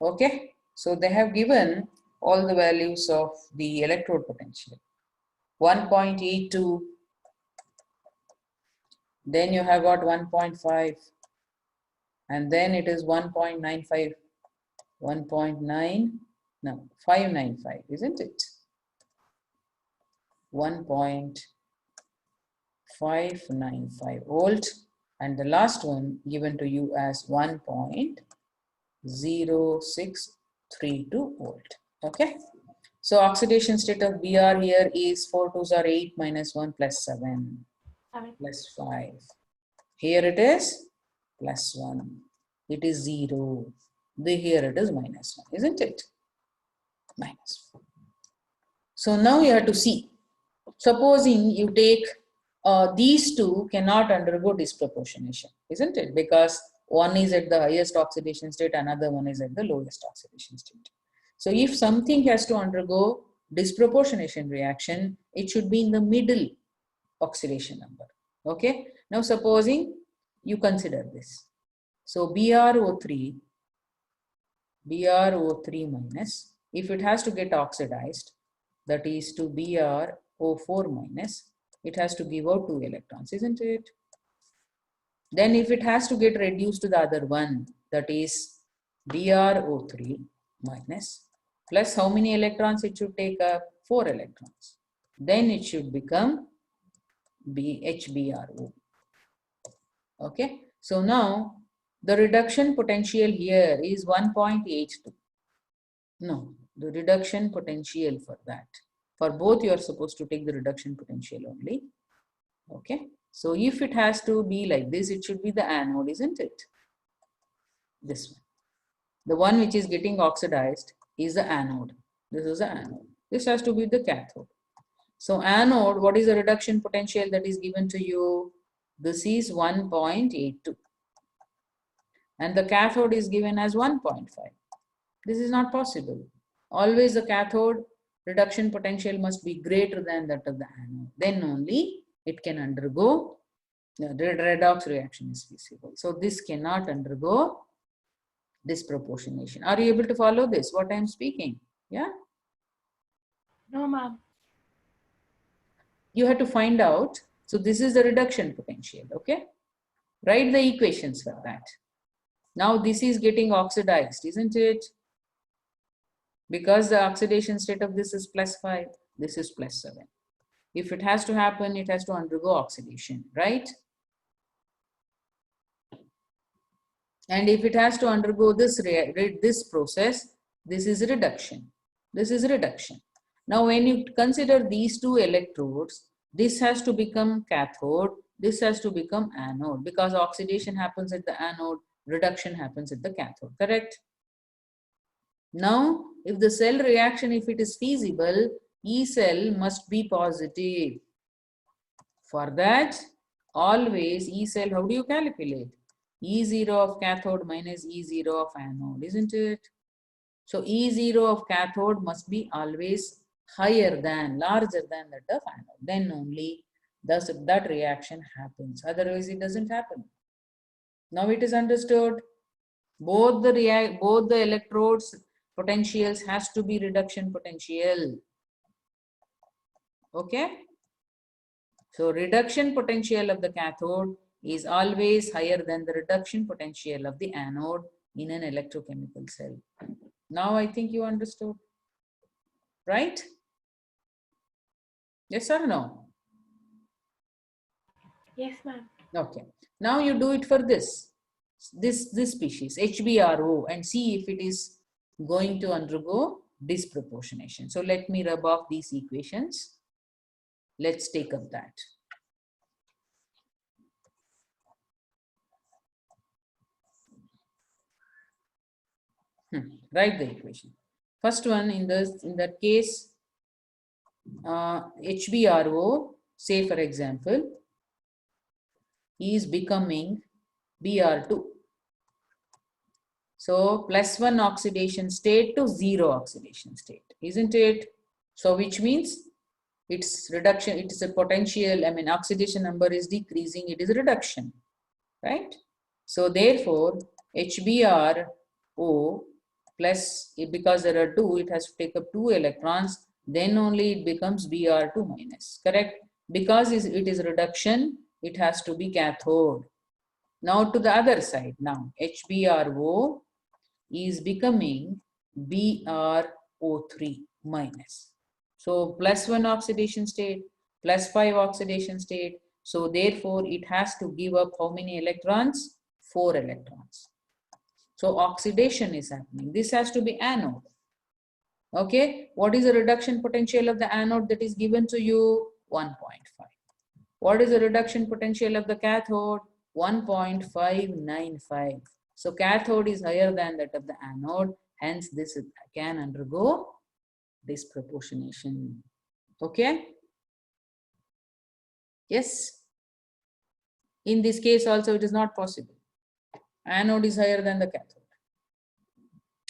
Okay. So they have given all the values of the electrode potential. 1.82. Then you have got 1.5. And then it is 1.95. 595, isn't it? 1.595 volt, and the last one given to you as 1.0632 volt. Okay, so oxidation state of Br here is 4 2s are 8 minus 1 plus 7 plus 5. Here it is plus 1. It is 0. Here it is minus 1, isn't it? Minus 1. So now you have to see. Supposing you take these two cannot undergo disproportionation, isn't it? Because one is at the highest oxidation state, another one is at the lowest oxidation state. So if something has to undergo disproportionation reaction, it should be in the middle oxidation number. Okay. Now supposing you consider this. So BrO3 minus, if it has to get oxidized, that is to BrO4 minus, it has to give out 2 electrons, isn't it? Then if it has to get reduced to the other one, that is BrO3 minus, plus how many electrons it should take up? 4 electrons. Then it should become HBrO. Okay, so now the reduction potential here is 1.82. No, the reduction potential for that. For both, you are supposed to take the reduction potential only. Okay, so if it has to be like this, it should be the anode, isn't it? This one. The one which is getting oxidized is the anode. This is the anode. This has to be the cathode. So anode, what is the reduction potential that is given to you? This is 1.82. And the cathode is given as 1.5. This is not possible. Always the cathode reduction potential must be greater than that of the anode. Then only it can undergo the redox reaction is feasible. So this cannot undergo disproportionation. Are you able to follow this, what I am speaking? Yeah? No, ma'am. You have to find out. So this is the reduction potential, okay? Write the equations for that. Now this is getting oxidized, isn't it? Because the oxidation state of this is +5, this is +7. If it has to happen, it has to undergo oxidation, right? And if it has to undergo this process, this is reduction. This is reduction. Now, when you consider these two electrodes, this has to become cathode, this has to become anode, because oxidation happens at the anode, reduction happens at the cathode, correct? Now, if the cell reaction, if it is feasible, E cell must be positive. For that, always E cell, how do you calculate? E0 of cathode minus E0 of anode, isn't it? So E0 of cathode must be always higher than, larger than that of anode. Then only that reaction happens. Otherwise, it doesn't happen. Now it is understood. Both the electrodes potentials has to be reduction potential. Okay. So reduction potential of the cathode is always higher than the reduction potential of the anode in an electrochemical cell. Now I think you understood, right? Yes or no? Yes, ma'am. Okay. Now you do it for this species, HBRO, and see if it is going to undergo disproportionation. So let me rub off these equations. Let's take up that. Write the equation. First one, in that case, HBRO, say for example, is becoming Br2. So +1 oxidation state to 0 oxidation state, isn't it? So which means its reduction, it is a potential, I mean oxidation number is decreasing, it is reduction, right? So therefore HBRO plus, because there are 2, it has to take up 2 electrons, then only it becomes Br2 minus, correct? Because it is reduction, it has to be cathode. Now to the other side, now HBRO is becoming BrO3 minus. So +1 oxidation state, +5 oxidation state. So therefore it has to give up how many electrons? 4 electrons. So oxidation is happening. This has to be anode. Okay, what is the reduction potential of the anode that is given to you? 1.5. What is the reduction potential of the cathode? 1.595. So cathode is higher than that of the anode, hence this can undergo disproportionation. Okay? Yes? In this case also it is not possible. Anode is higher than the cathode.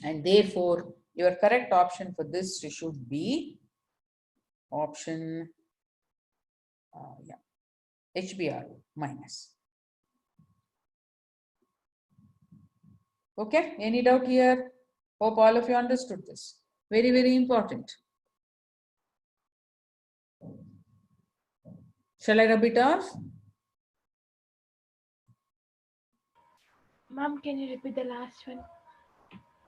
And therefore, your correct option for this should be option HBRO minus. Okay, any doubt here? Hope all of you understood this. Very, very important. Shall I rub it off? Ma'am, can you repeat the last one?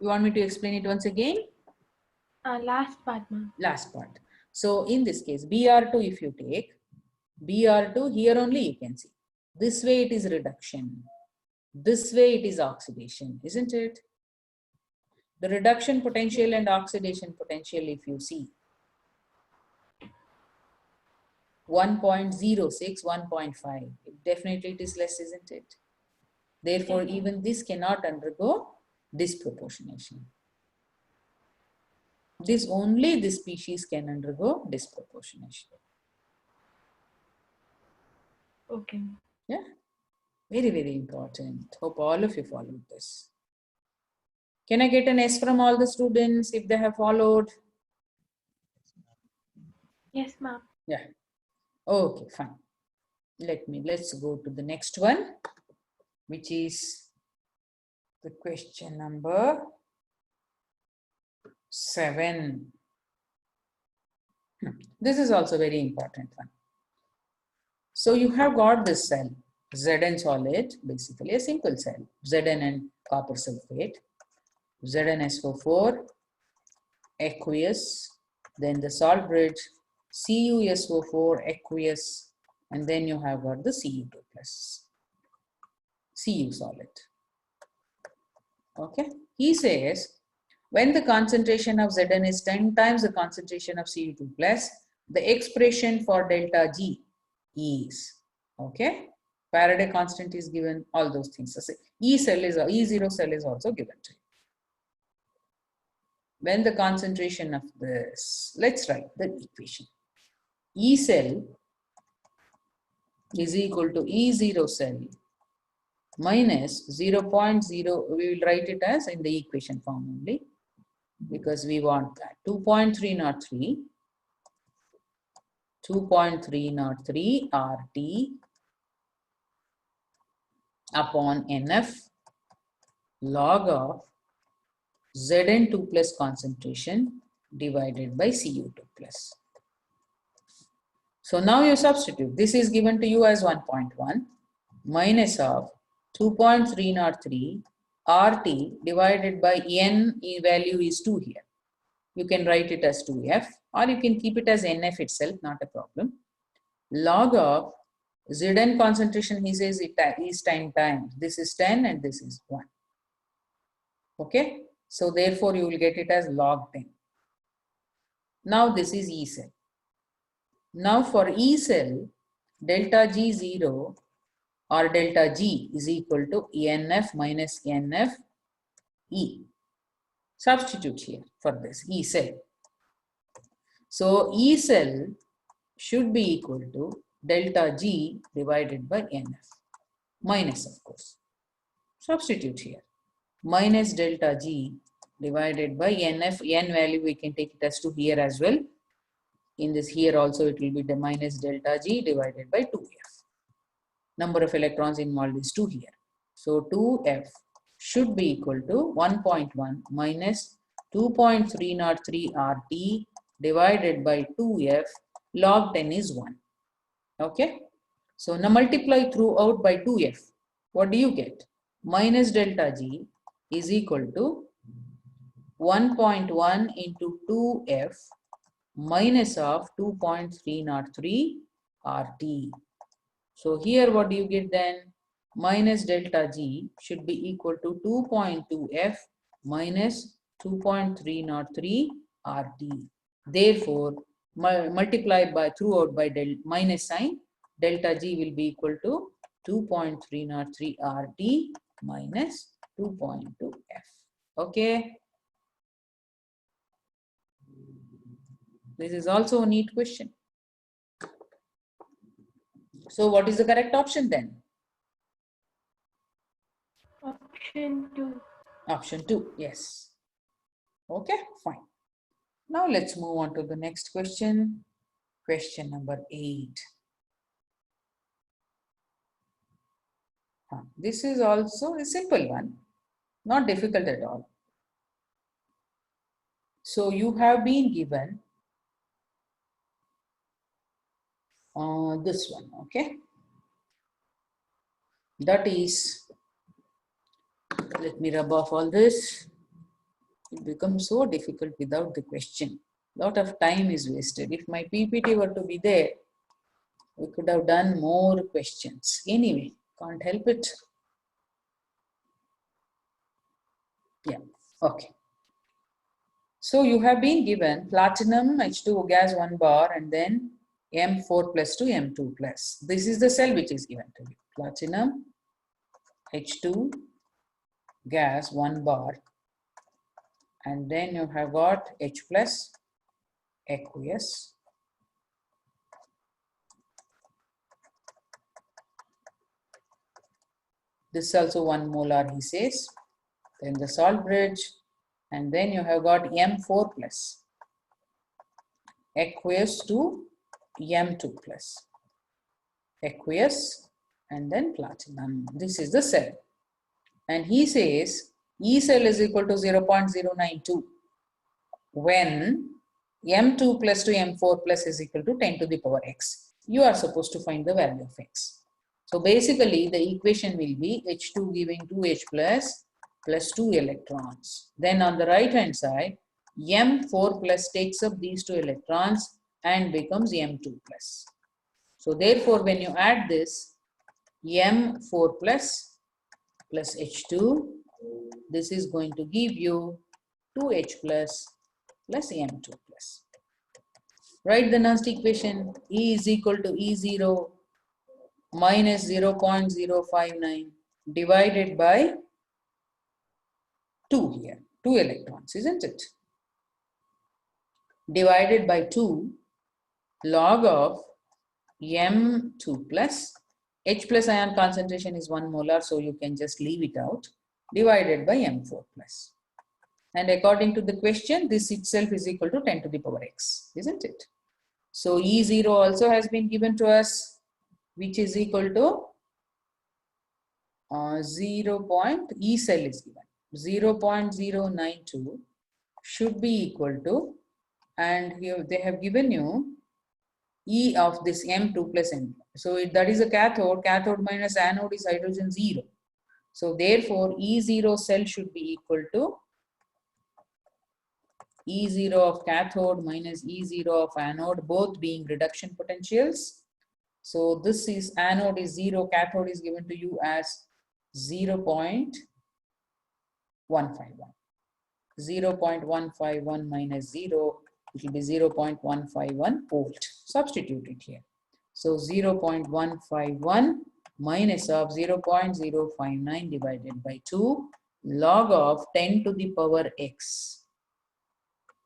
You want me to explain it once again? Last part, ma'am. Last part. So in this case, Br2 if you take, Br2 here only you can see. This way it is reduction. This way it is oxidation, isn't it? The reduction potential and oxidation potential, if you see, 1.06, 1.5, definitely it is less, isn't it? Therefore, even this cannot undergo disproportionation. Only this species can undergo disproportionation. Okay. Yeah, very, very important. Hope all of you followed this. Can I get an S from all the students if they have followed? Yes, ma'am. Yeah. Okay, fine. Let's go to the next one, which is the question number 7. This is also very important one. So you have got this cell, Zn solid, basically a simple cell, Zn and copper sulfate, ZnSO4, aqueous, then the salt bridge, CuSO4, aqueous, and then you have got the Cu2 plus, Cu solid. Okay, he says, when the concentration of Zn is 10 times the concentration of Cu2 plus, the expression for delta G is, okay, Faraday constant is given, all those things. So E0 cell is also given to you. When the concentration of this, let's write the equation. E cell is equal to E0 cell minus 0.0, we will write it as in the equation form only, because we want that, 2.303 RT upon NF log of Zn2 plus concentration divided by Cu2 plus. So now you substitute, this is given to you as 1.1 minus of 2.303 RT divided by N value is 2 here. You can write it as 2F, or you can keep it as NF itself, not a problem. Log of Zn concentration, he says it is 10 times. This is 10 and this is 1. Okay, so therefore you will get it as log 10. Now this is E cell. Now for E cell, delta G0 or delta G is equal to NF minus NF E. Substitute here for this E cell. So E cell should be equal to delta G divided by NF, minus of course. Substitute here, minus delta G divided by NF, N value we can take it as 2 here as well. In this here also it will be the minus delta G divided by 2F. Number of electrons involved is 2 here. So 2F should be equal to 1.1 minus 2.303 RT divided by 2F, log 10 is 1. Okay. So now multiply throughout by 2F. What do you get? Minus delta G is equal to 1.1 into 2F minus of 2.303 RT. So here what do you get then? Minus delta G should be equal to 2.2F minus 2.303 RT. Therefore, multiplied by throughout by minus sign, delta G will be equal to 2.303 RT minus 2.2F. Okay. This is also a neat question. So what is the correct option then? Option 2. Option 2, yes. Okay, fine. Now let's move on to the next question. Question number 8. This is also a simple one, not difficult at all. So you have been given this one, okay? That is, let me rub off all this. It becomes so difficult without the question. Lot of time is wasted. If my PPT were to be there, We could have done more questions. Anyway, can't help it. Yeah, okay. So you have been given platinum H2O gas 1 bar and then M4 plus to M2 plus. This is the cell which is given to you. Platinum H2 gas 1 bar and then you have got H plus aqueous. This is also 1 molar, he says. Then the salt bridge, and then you have got M4 plus aqueous to M2 plus aqueous and then platinum. This is the cell, and he says E cell is equal to 0.092 when M2 plus to M4 plus is equal to 10 to the power x. You are supposed to find the value of x. So basically the equation will be H2 giving 2H plus 2 electrons. Then on the right hand side, M4 plus takes up these 2 electrons and becomes M2 plus. So therefore when you add this M4 plus H2, this is going to give you 2H plus M2 plus. Write the next equation. E is equal to E0 minus 0.059 divided by 2 here, 2 electrons, isn't it? Divided by 2 log of M2 plus, H plus ion concentration is 1 molar, so you can just leave it out, divided by M4 plus. And according to the question, this itself is equal to 10 to the power x, isn't it? So E0 also has been given to us, which is equal to E cell is given. 0.092 should be equal to, and here they have given you E of this M2 plus M. So that is a cathode. Cathode minus anode is hydrogen 0. So therefore E0 cell should be equal to E0 of cathode minus E0 of anode, both being reduction potentials. So this is anode is 0, cathode is given to you as 0.151. 0.151 minus 0, it will be 0.151 volt. Substitute it here. So 0.151 minus of 0.059 divided by 2 log of 10 to the power x.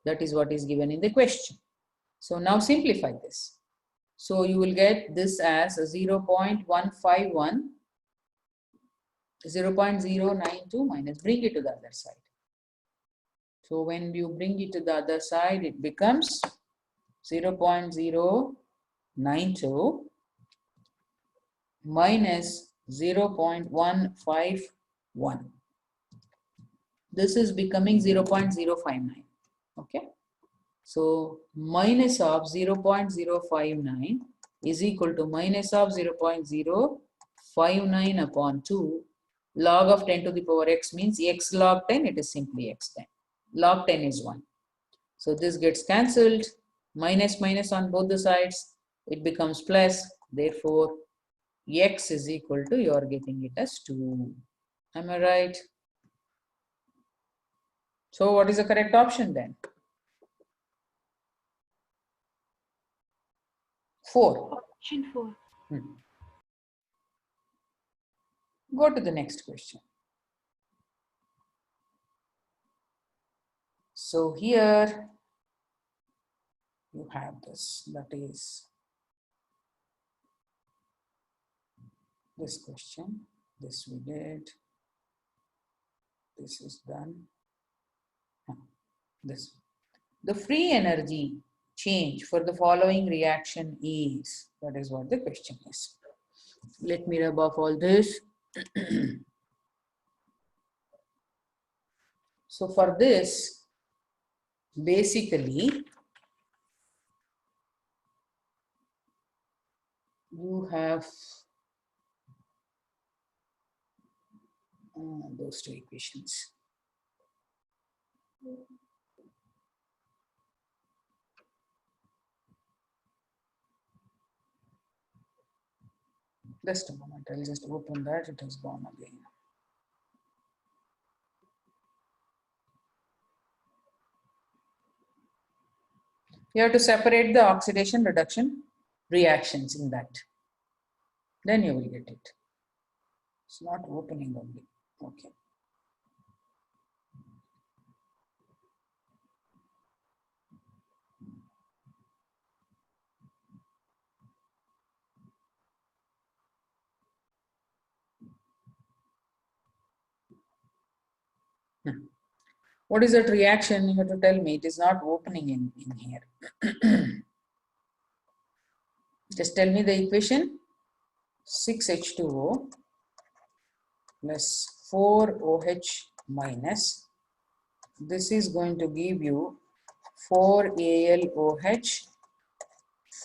That is what is given in the question. So now simplify this. So you will get this as a 0.151, 0.092 minus, bring it to the other side. So when you bring it to the other side, it becomes 0.092 minus 0.151. This is becoming 0.059. Okay. So minus of 0.059 is equal to minus of 0.059 upon 2. Log of 10 to the power x means x log 10, it is simply x10. Log 10 is 1. So this gets cancelled, minus minus on both the sides, it becomes plus. Therefore, x is equal to, you are getting it as 2. Am I right? So what is the correct option then? 4. Option 4. Go to the next question. So here you have this, that is this question. This we did. This is done. This. The free energy change for the following reaction is, that is what the question is. Let me rub off all this. So for this, basically, you have those two equations. Just a moment, I'll just open that. It has gone again. You have to separate the oxidation reduction reactions in that. Then you will get it. It's not opening only. Okay. What is that reaction? You have to tell me. It is not opening in here. Just tell me the equation. 6H2O plus 4OH minus. This is going to give you 4AlOH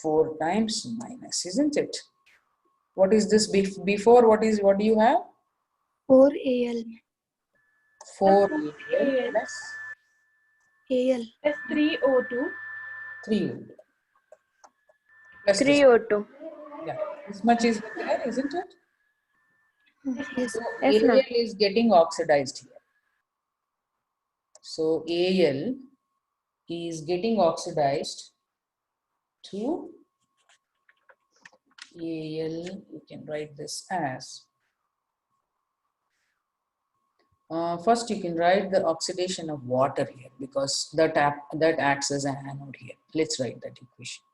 4 times minus, isn't it? What is this before? What do you have? 4 Al. 4Al Al. plus Al. Plus 3O2. 3 plus 3O2. yeah, this much is there, isn't it? Yes. So Yes, Al ma'am. is getting oxidized here. So Al is getting oxidized to Al. You can write this as first you can write the oxidation of water here because that acts as an anode here. Let's write that equation.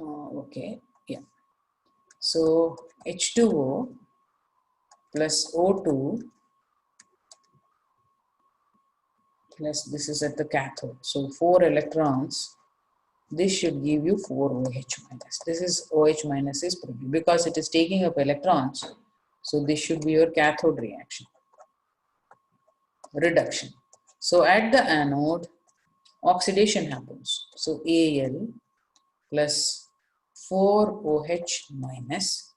Okay, yeah. So H2O plus O2 plus this is at the cathode. So 4 electrons. This should give you 4 OH minus. This is OH minus is produced because it is taking up electrons. So this should be your cathode reaction. Reduction. So at the anode, oxidation happens. So Al plus 4OH minus.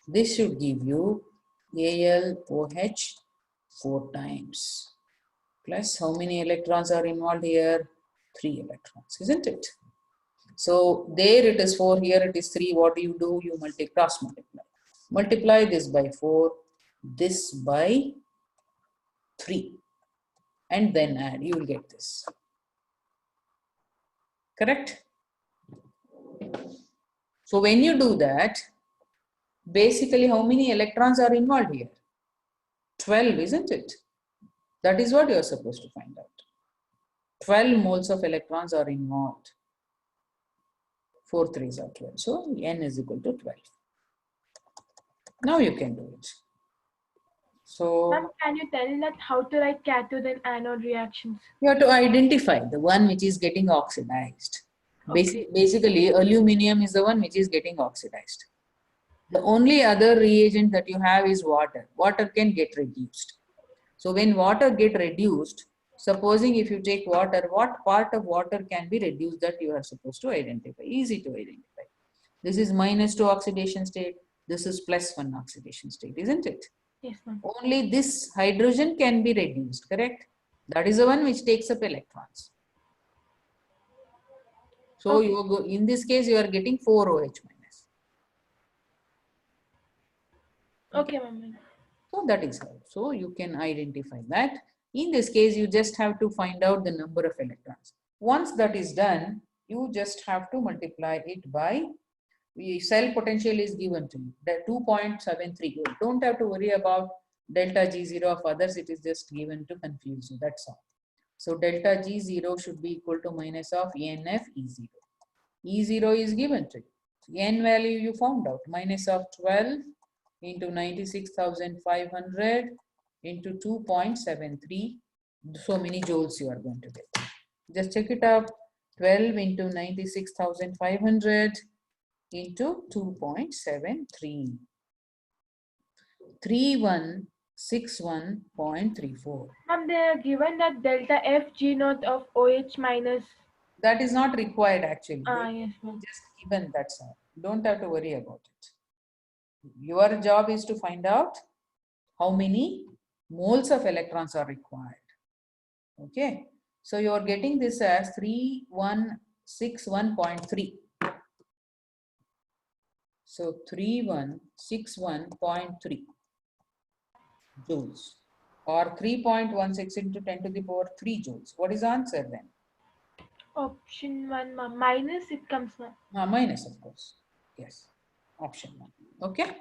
This should give you AlOH 4 times. Plus how many electrons are involved here? 3 electrons, isn't it? So there it is 4, here it is 3. What do? You cross multiply. Multiply this by 4, this by 3. And then add, you will get this. Correct? So when you do that, basically how many electrons are involved here? 12, isn't it? That is what you are supposed to find out. 12 moles of electrons are involved. 4 3s are 12. So N is equal to 12. Now you can do it. So Ma'am, can you tell that how to write cathode and anode reactions? you have to identify the one which is getting oxidized. Okay. Basically, aluminum is the one which is getting oxidized. The only other reagent that you have is water. Water can get reduced. So when water get reduced, supposing if you take water, what part of water can be reduced that you are supposed to identify? Easy to identify. This is -2 oxidation state. This is +1 oxidation state, isn't it? Yes, ma'am. Only this hydrogen can be reduced, correct? That is the one which takes up electrons. So Okay. you go, in this case, you are getting 4 OH minus. Okay, ma'am. So that is how. So you can identify that. In this case, you just have to find out the number of electrons. Once that is done, you just have to multiply it by cell potential is given to you. The 2.73. You don't have to worry about delta G0 of others. It is just given to confuse you. That's all. So delta G0 should be equal to minus of NF E0. E0 is given to you. N value you found out. Minus of 12 into 96,500 into 2.73. So many joules you are going to get. Just check it up. 12 into 96,500 into 2.73. 3161.34. Ma'am, they are given that delta F G naught of OH minus. That is not required actually. Yes, ma'am. Just given, that's all. Don't have to worry about it. Your job is to find out how many moles of electrons are required. Okay. So you are getting this as 3161.3. So 3161.3 joules or 3.16 into 10 to the power 3 joules. What is the answer then? Option 1, ma'am. Minus it comes, ma'am. Minus, of course. Yes. Option 1. Okay.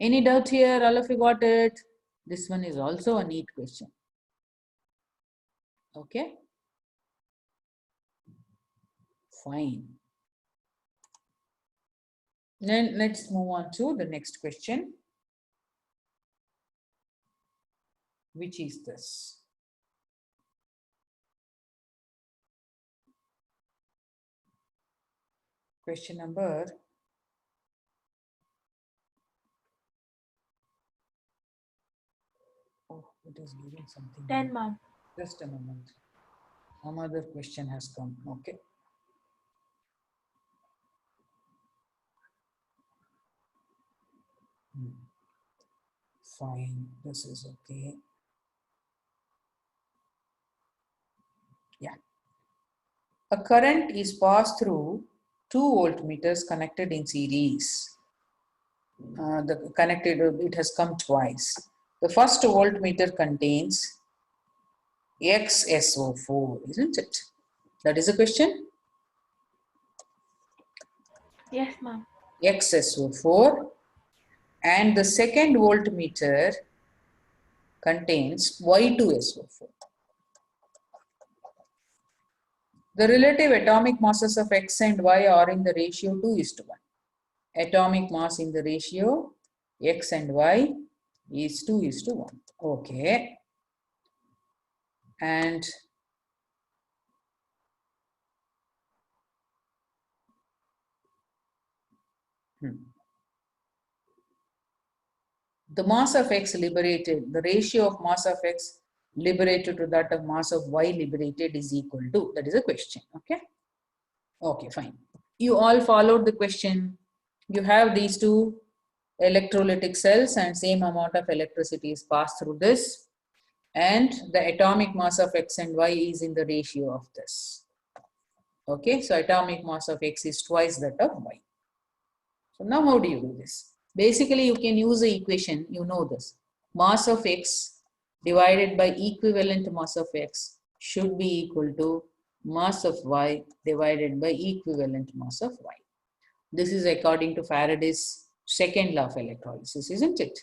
Any doubt here? All of you got it? This one is also a neat question. Okay. Fine. Then let's move on to the next question, which is this. Question number it is giving something. 10, ma'am. Just a moment. Some other question has come. Okay. Fine. This is okay. Yeah. A current is passed through 2 voltmeters connected in series. It has come twice. The first voltmeter contains XSO4, isn't it? That is a question? Yes, ma'am. XSO4, and the second voltmeter contains Y2SO4. The relative atomic masses of X and Y are in the ratio 2:1. Atomic mass in the ratio X and Y is 2:1. Okay. And the mass of X liberated, the ratio of mass of X liberated to that of mass of Y liberated is equal to, that is a question. Okay. Okay, fine. You all followed the question. You have these two electrolytic cells and same amount of electricity is passed through this, and the atomic mass of X and Y is in the ratio of this. Okay, so atomic mass of X is twice that of Y. So now how do you do this? Basically, you can use the equation, you know this. Mass of X divided by equivalent mass of X should be equal to mass of Y divided by equivalent mass of Y. This is according to Faraday's second law of electrolysis, isn't it?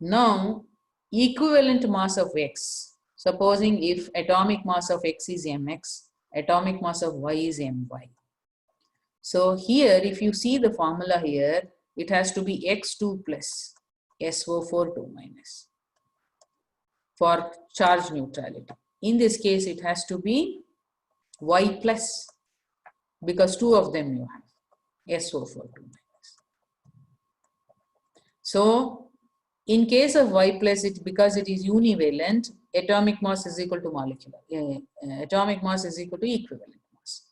Now, equivalent mass of X, supposing if atomic mass of X is mx, atomic mass of Y is my. So here, if you see the formula here, it has to be X2 plus SO4 2 minus for charge neutrality. In this case, it has to be Y plus, because two of them you have, SO4 2 minus. So in case of Y plus, because it is univalent, atomic mass is equal to molecular, atomic mass is equal to equivalent mass.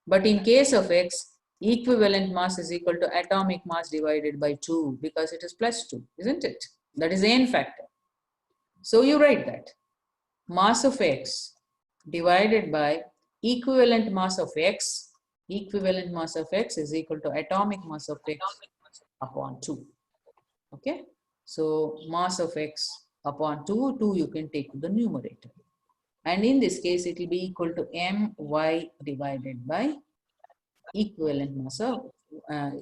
But in case of X, equivalent mass is equal to atomic mass divided by 2, because it is plus 2, isn't it? That is the n factor. So you write that mass of X divided by equivalent mass of X, equivalent mass of X is equal to atomic mass of X upon 2. Okay, so mass of X upon 2 you can take to the numerator, and in this case it will be equal to my divided by equivalent mass of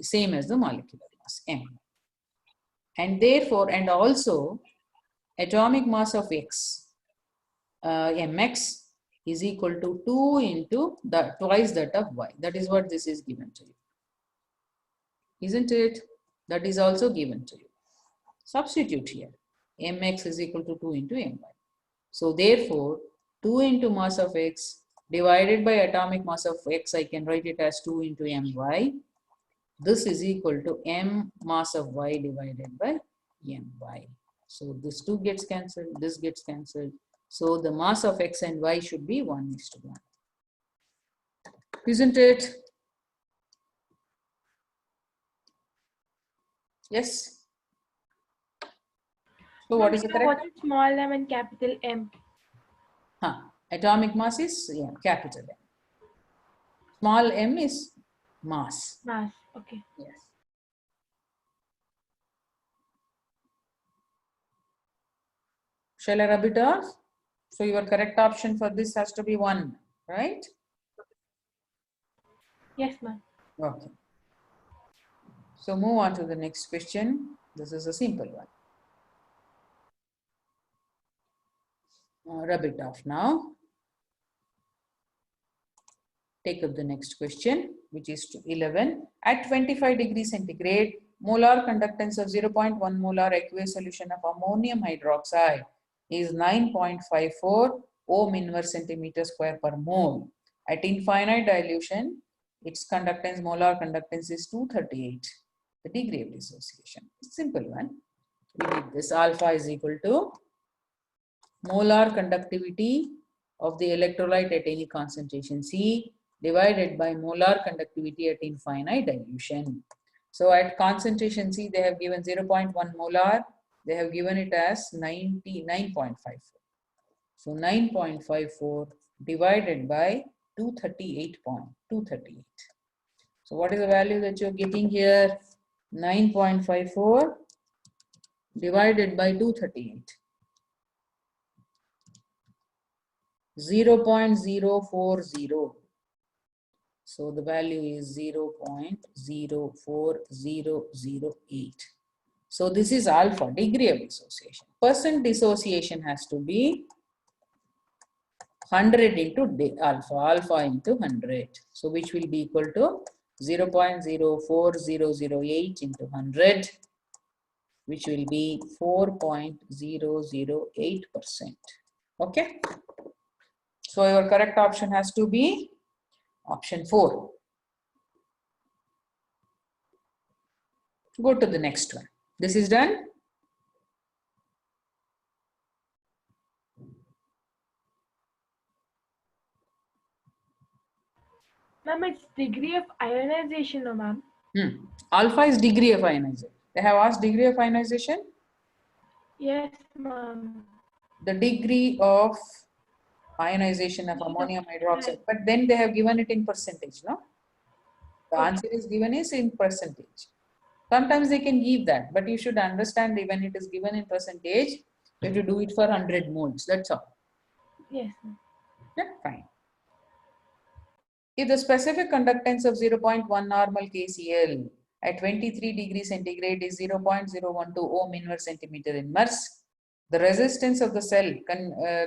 same as the molecular mass m, and therefore, and also atomic mass of X mx is equal to 2 into twice that of Y. That is what this is given to you, isn't it? That is also given to you. Substitute here, mx is equal to 2 into my. So therefore, 2 into mass of X divided by atomic mass of X, I can write it as 2 into my. This is equal to m mass of Y divided by my. So this 2 gets cancelled, this gets cancelled. So the mass of X and Y should be 1:1. Isn't it? Yes. So what is the correct? What is small m and capital M? Atomic mass is capital M. Small m is mass. Mass. Okay. Yes. Shall I rub it off? So your correct option for this has to be 1, right? Yes, ma'am. Okay. So move on to the next question. This is a simple one. Rub it off now. Take up the next question, which is to 11. At 25 degrees centigrade, molar conductance of 0.1 molar aqueous solution of ammonium hydroxide is 9.54 ohm inverse centimeter square per mole. At infinite dilution, its conductance, molar conductance is 238. The degree of dissociation. Simple one. We need this. Alpha is equal to molar conductivity of the electrolyte at any concentration C divided by molar conductivity at infinite dilution. So at concentration C, they have given 0.1 molar. They have given it as 99.54. So 9.54 divided by 238. So what is the value that you're getting here? 9.54 divided by 238. 0.040. So the value is 0.04008. So this is alpha, degree of dissociation. Percent dissociation has to be 100 into alpha into 100. So which will be equal to 0.04008 into 100, which will be 4.008%. Okay. So your correct option has to be option 4. Go to the next one. This is done. Ma'am, it's degree of ionization, no, ma'am. Alpha is degree of ionization. They have asked degree of ionization. Yes, ma'am. The degree of ionization of ammonium hydroxide, but then they have given it in percentage, no? The answer is given is in percentage. Sometimes they can give that, but you should understand that when it is given in percentage, you have to do it for 100 moles. That's all. Yes, ma'am. Yeah, fine. If the specific conductance of 0.1 normal KCl at 23 degrees centigrade is 0.012 ohm inverse centimeter inverse, the resistance of the cell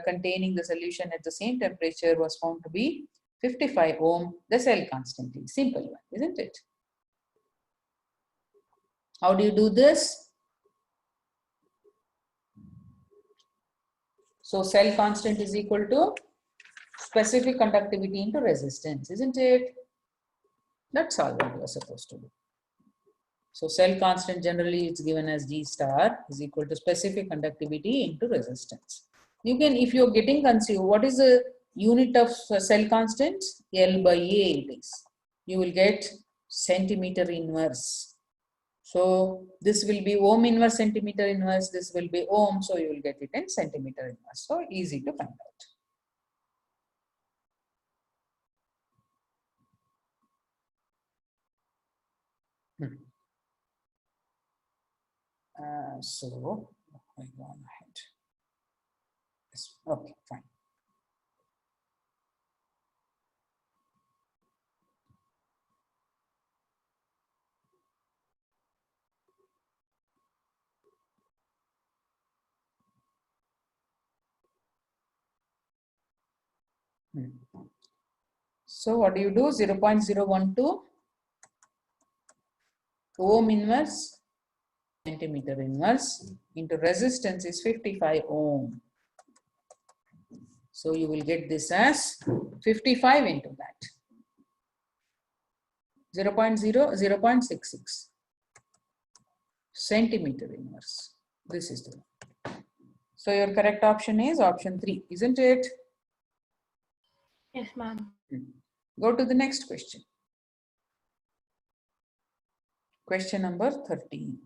containing the solution at the same temperature was found to be 55 ohm, the cell constant is. Simple one, isn't it? How do you do this? So cell constant is equal to specific conductivity into resistance, isn't it? That's all what you are supposed to do. So cell constant generally it's given as G star is equal to specific conductivity into resistance. You can, if you're getting confused, what is the unit of cell constant? L by A it is. You will get centimeter inverse. So this will be ohm inverse centimeter inverse, this will be ohm, so you will get it in centimeter inverse. So easy to find out. So I go on ahead. Yes. Okay, fine. So what do you do? 0.012 ohm inverse centimeter inverse into resistance is 55 ohm. So you will get this as 55 into that. 0.66 centimeter inverse. This is the one. So your correct option is option 3, isn't it? Yes, ma'am. Go to the next question. Question number 13.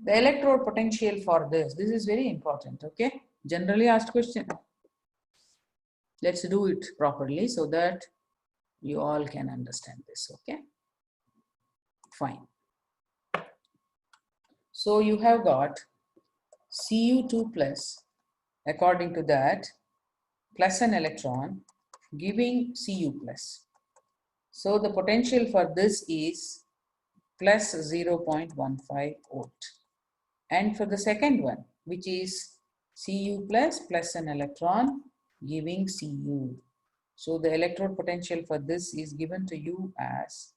The electrode potential for this is very important, okay? Generally asked question. Let's do it properly so that you all can understand this, okay? Fine. So you have got Cu2 plus, according to that, plus an electron giving Cu plus. So the potential for this is plus 0.15 volt. And for the second one, which is Cu plus plus an electron giving Cu. So the electrode potential for this is given to you as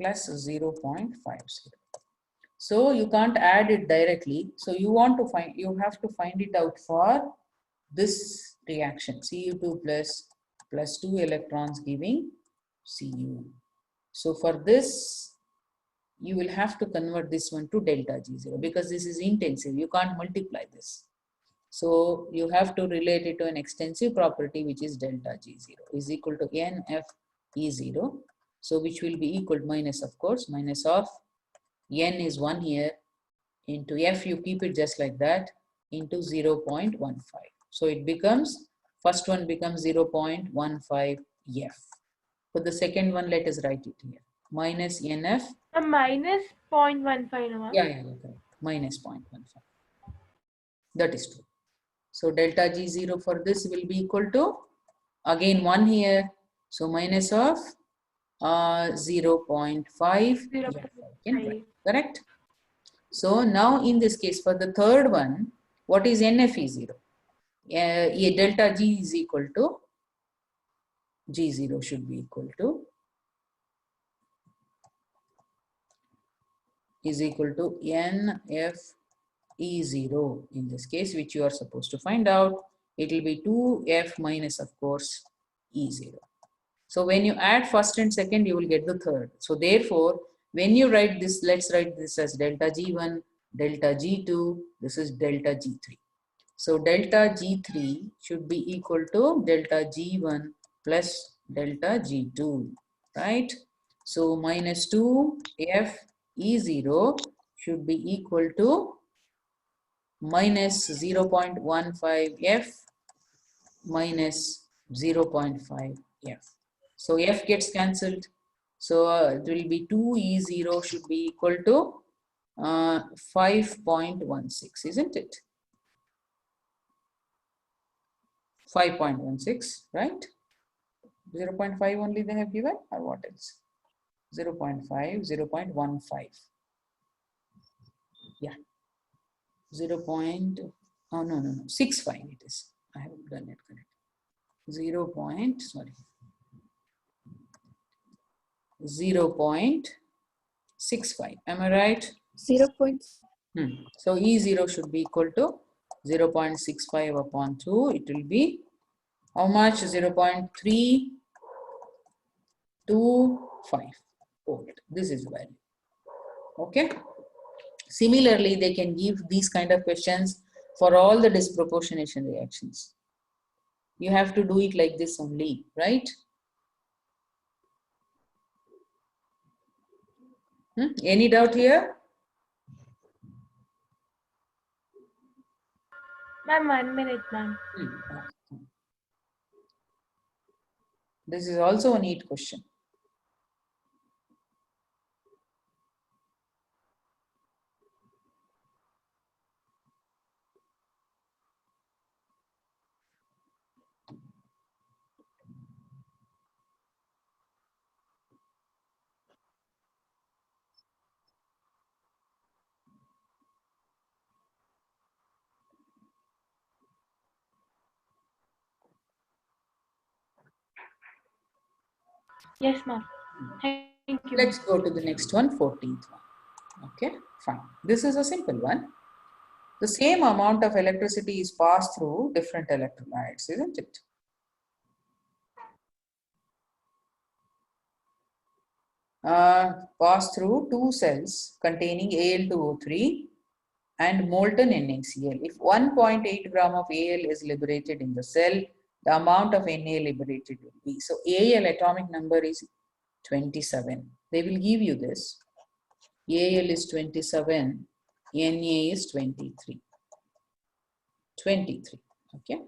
plus 0.50. So you can't add it directly. So you have to find it out for this reaction, Cu2 plus 2 electrons giving Cu. So for this, you will have to convert this one to delta G0 because this is intensive. You can't multiply this. So you have to relate it to an extensive property, which is delta G0 is equal to NF E0. So which will be equal to minus, of course, minus of N is 1 here into F, you keep it just like that, into 0.15. So it becomes, first one becomes 0.15 F. For the second one, let us write it here. Minus NF. Minus 0.15, no, ma'am? Yeah, correct. Minus 0.15. That is true. So delta G0 for this will be equal to, again 1 here. So minus of 0.5. 0.5. Correct? So now in this case, for the third one, what is NFE0? Delta G is equal to, G0 should be equal to, is equal to NFE0 in this case, which you are supposed to find out. It will be 2F minus, of course, E0. So when you add first and second, you will get the third. So therefore, when you write this, let's write this as delta G1, delta G2, this is delta G3. So delta G3 should be equal to delta G1 plus delta G2, right? So minus 2F E0 should be equal to minus 0.15 F minus 0.5 F. So F gets cancelled. So it will be 2E0 should be equal to 5.16, isn't it? 5.16, right? 0.5 only they have given, or what else? 0.5, 0.15. Yeah. 0.65 it is. I haven't done it correct. 0.65. Am I right? 0. So E0 should be equal to 0.65 upon 2. It will be how much? 0.325 volt. This is value. Okay. Similarly, they can give these kind of questions for all the disproportionation reactions. You have to do it like this only, right? Any doubt here? Ma'am, 1 minute, ma'am. This is also a neat question. Yes, ma'am. Thank you. Let's go to the next one, 14th one. Okay, fine. This is a simple one. The same amount of electricity is passed through different electrolytes, isn't it? Pass through two cells containing Al2O3 and molten NaCl. If 1.8 gram of Al is liberated in the cell, the amount of Na liberated will be. So Al atomic number is 27. They will give you this. Al is 27, Na is 23. 23, okay.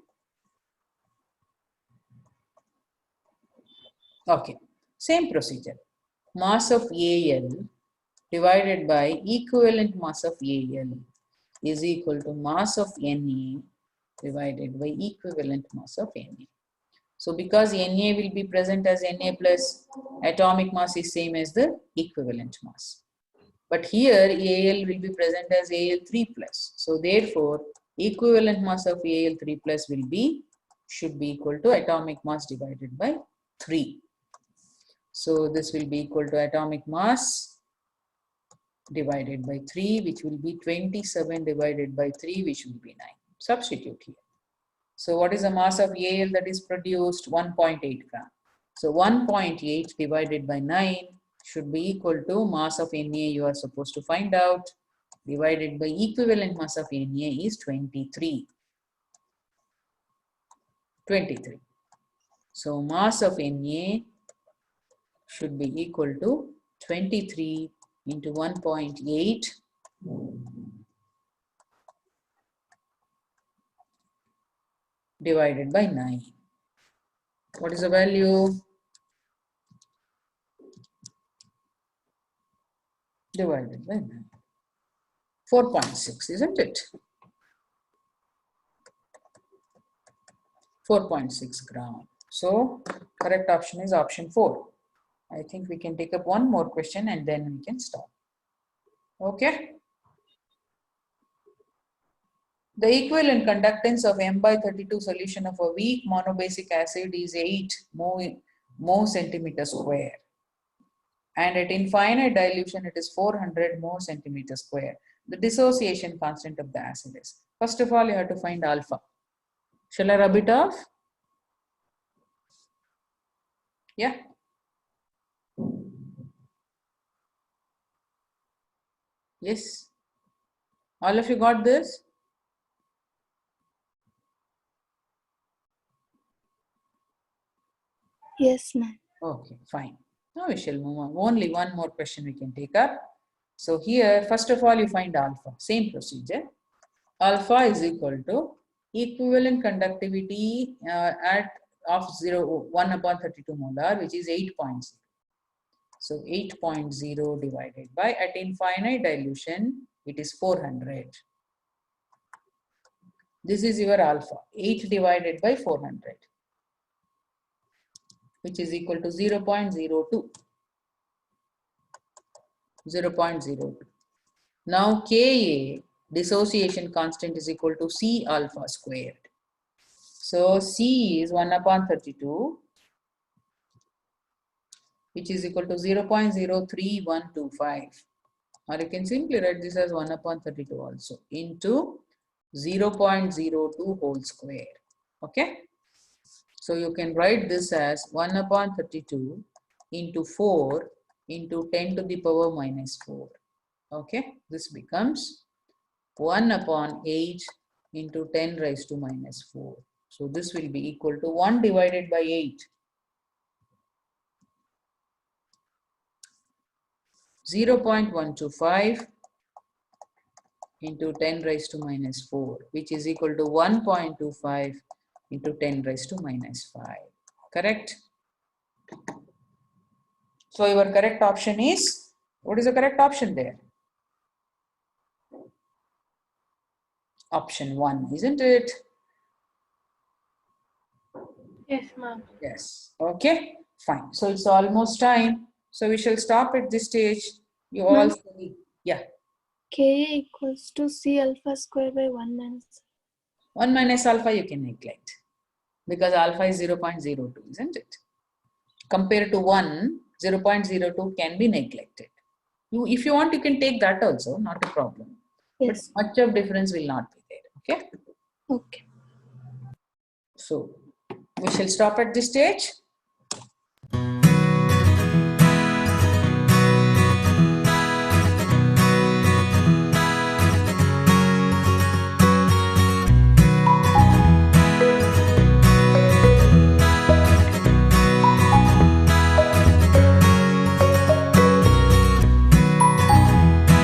Okay, same procedure. Mass of Al divided by equivalent mass of Al is equal to mass of Na divided by equivalent mass of Na. So because Na will be present as Na plus, atomic mass is same as the equivalent mass. But here Al will be present as Al3 plus. So therefore, equivalent mass of Al3 plus should be equal to atomic mass divided by 3. So this will be equal to atomic mass divided by 3, which will be 27 divided by 3, which will be 9. Substitute here. So what is the mass of Al that is produced? 1.8 gram. So 1.8 divided by 9 should be equal to mass of Na you are supposed to find out, divided by equivalent mass of Na is 23. 23. So mass of Na should be equal to 23 into 1.8 divided by 9. What is the value? Divided by 9. 4.6, isn't it? 4.6 gram. So correct option is option 4. I think we can take up one more question and then we can stop. Okay. The equivalent conductance of M/32 solution of a weak monobasic acid is 8 mole centimeter square. And at infinite dilution, it is 400 mole centimeter square. The dissociation constant of the acid is. First of all, you have to find alpha. Shall I rub it off? Yeah. Yes. All of you got this? Yes, ma'am. Okay, fine. Now we shall move on. Only one more question we can take up. So here, first of all, you find alpha. Same procedure. Alpha is equal to equivalent conductivity of 1/32 molar, which is 8.0. So 8.0 divided by, at infinite dilution, it is 400. This is your alpha. 8 divided by 400, which is equal to 0.02. 0.02. Now Ka, dissociation constant, is equal to C alpha squared. So C is 1/32, which is equal to 0.03125. Or you can simply write this as 1/32 also, into 0.02 whole square. Okay. So you can write this as 1/32 into 4 into 10 to the power minus 4. Okay. This becomes 1/8 into 10 raised to minus 4. So this will be equal to 1 divided by 8. 0.125 into 10 raised to minus 4, which is equal to 1.25 into 10 raised to minus 5. Correct? So your correct option is, what is the correct option there? Option 1, isn't it? Yes, ma'am. Yes. Okay, fine. So it's almost time. So we shall stop at this stage. You all Ma'am. study. Yeah. Ka equals to C alpha square by 1 minus. 1 minus alpha you can neglect because alpha is 0.02, isn't it? Compared to 1, 0.02 can be neglected. If you want, you can take that also, not a problem. Yes. But much of difference will not be there. Okay. Okay. So we shall stop at this stage.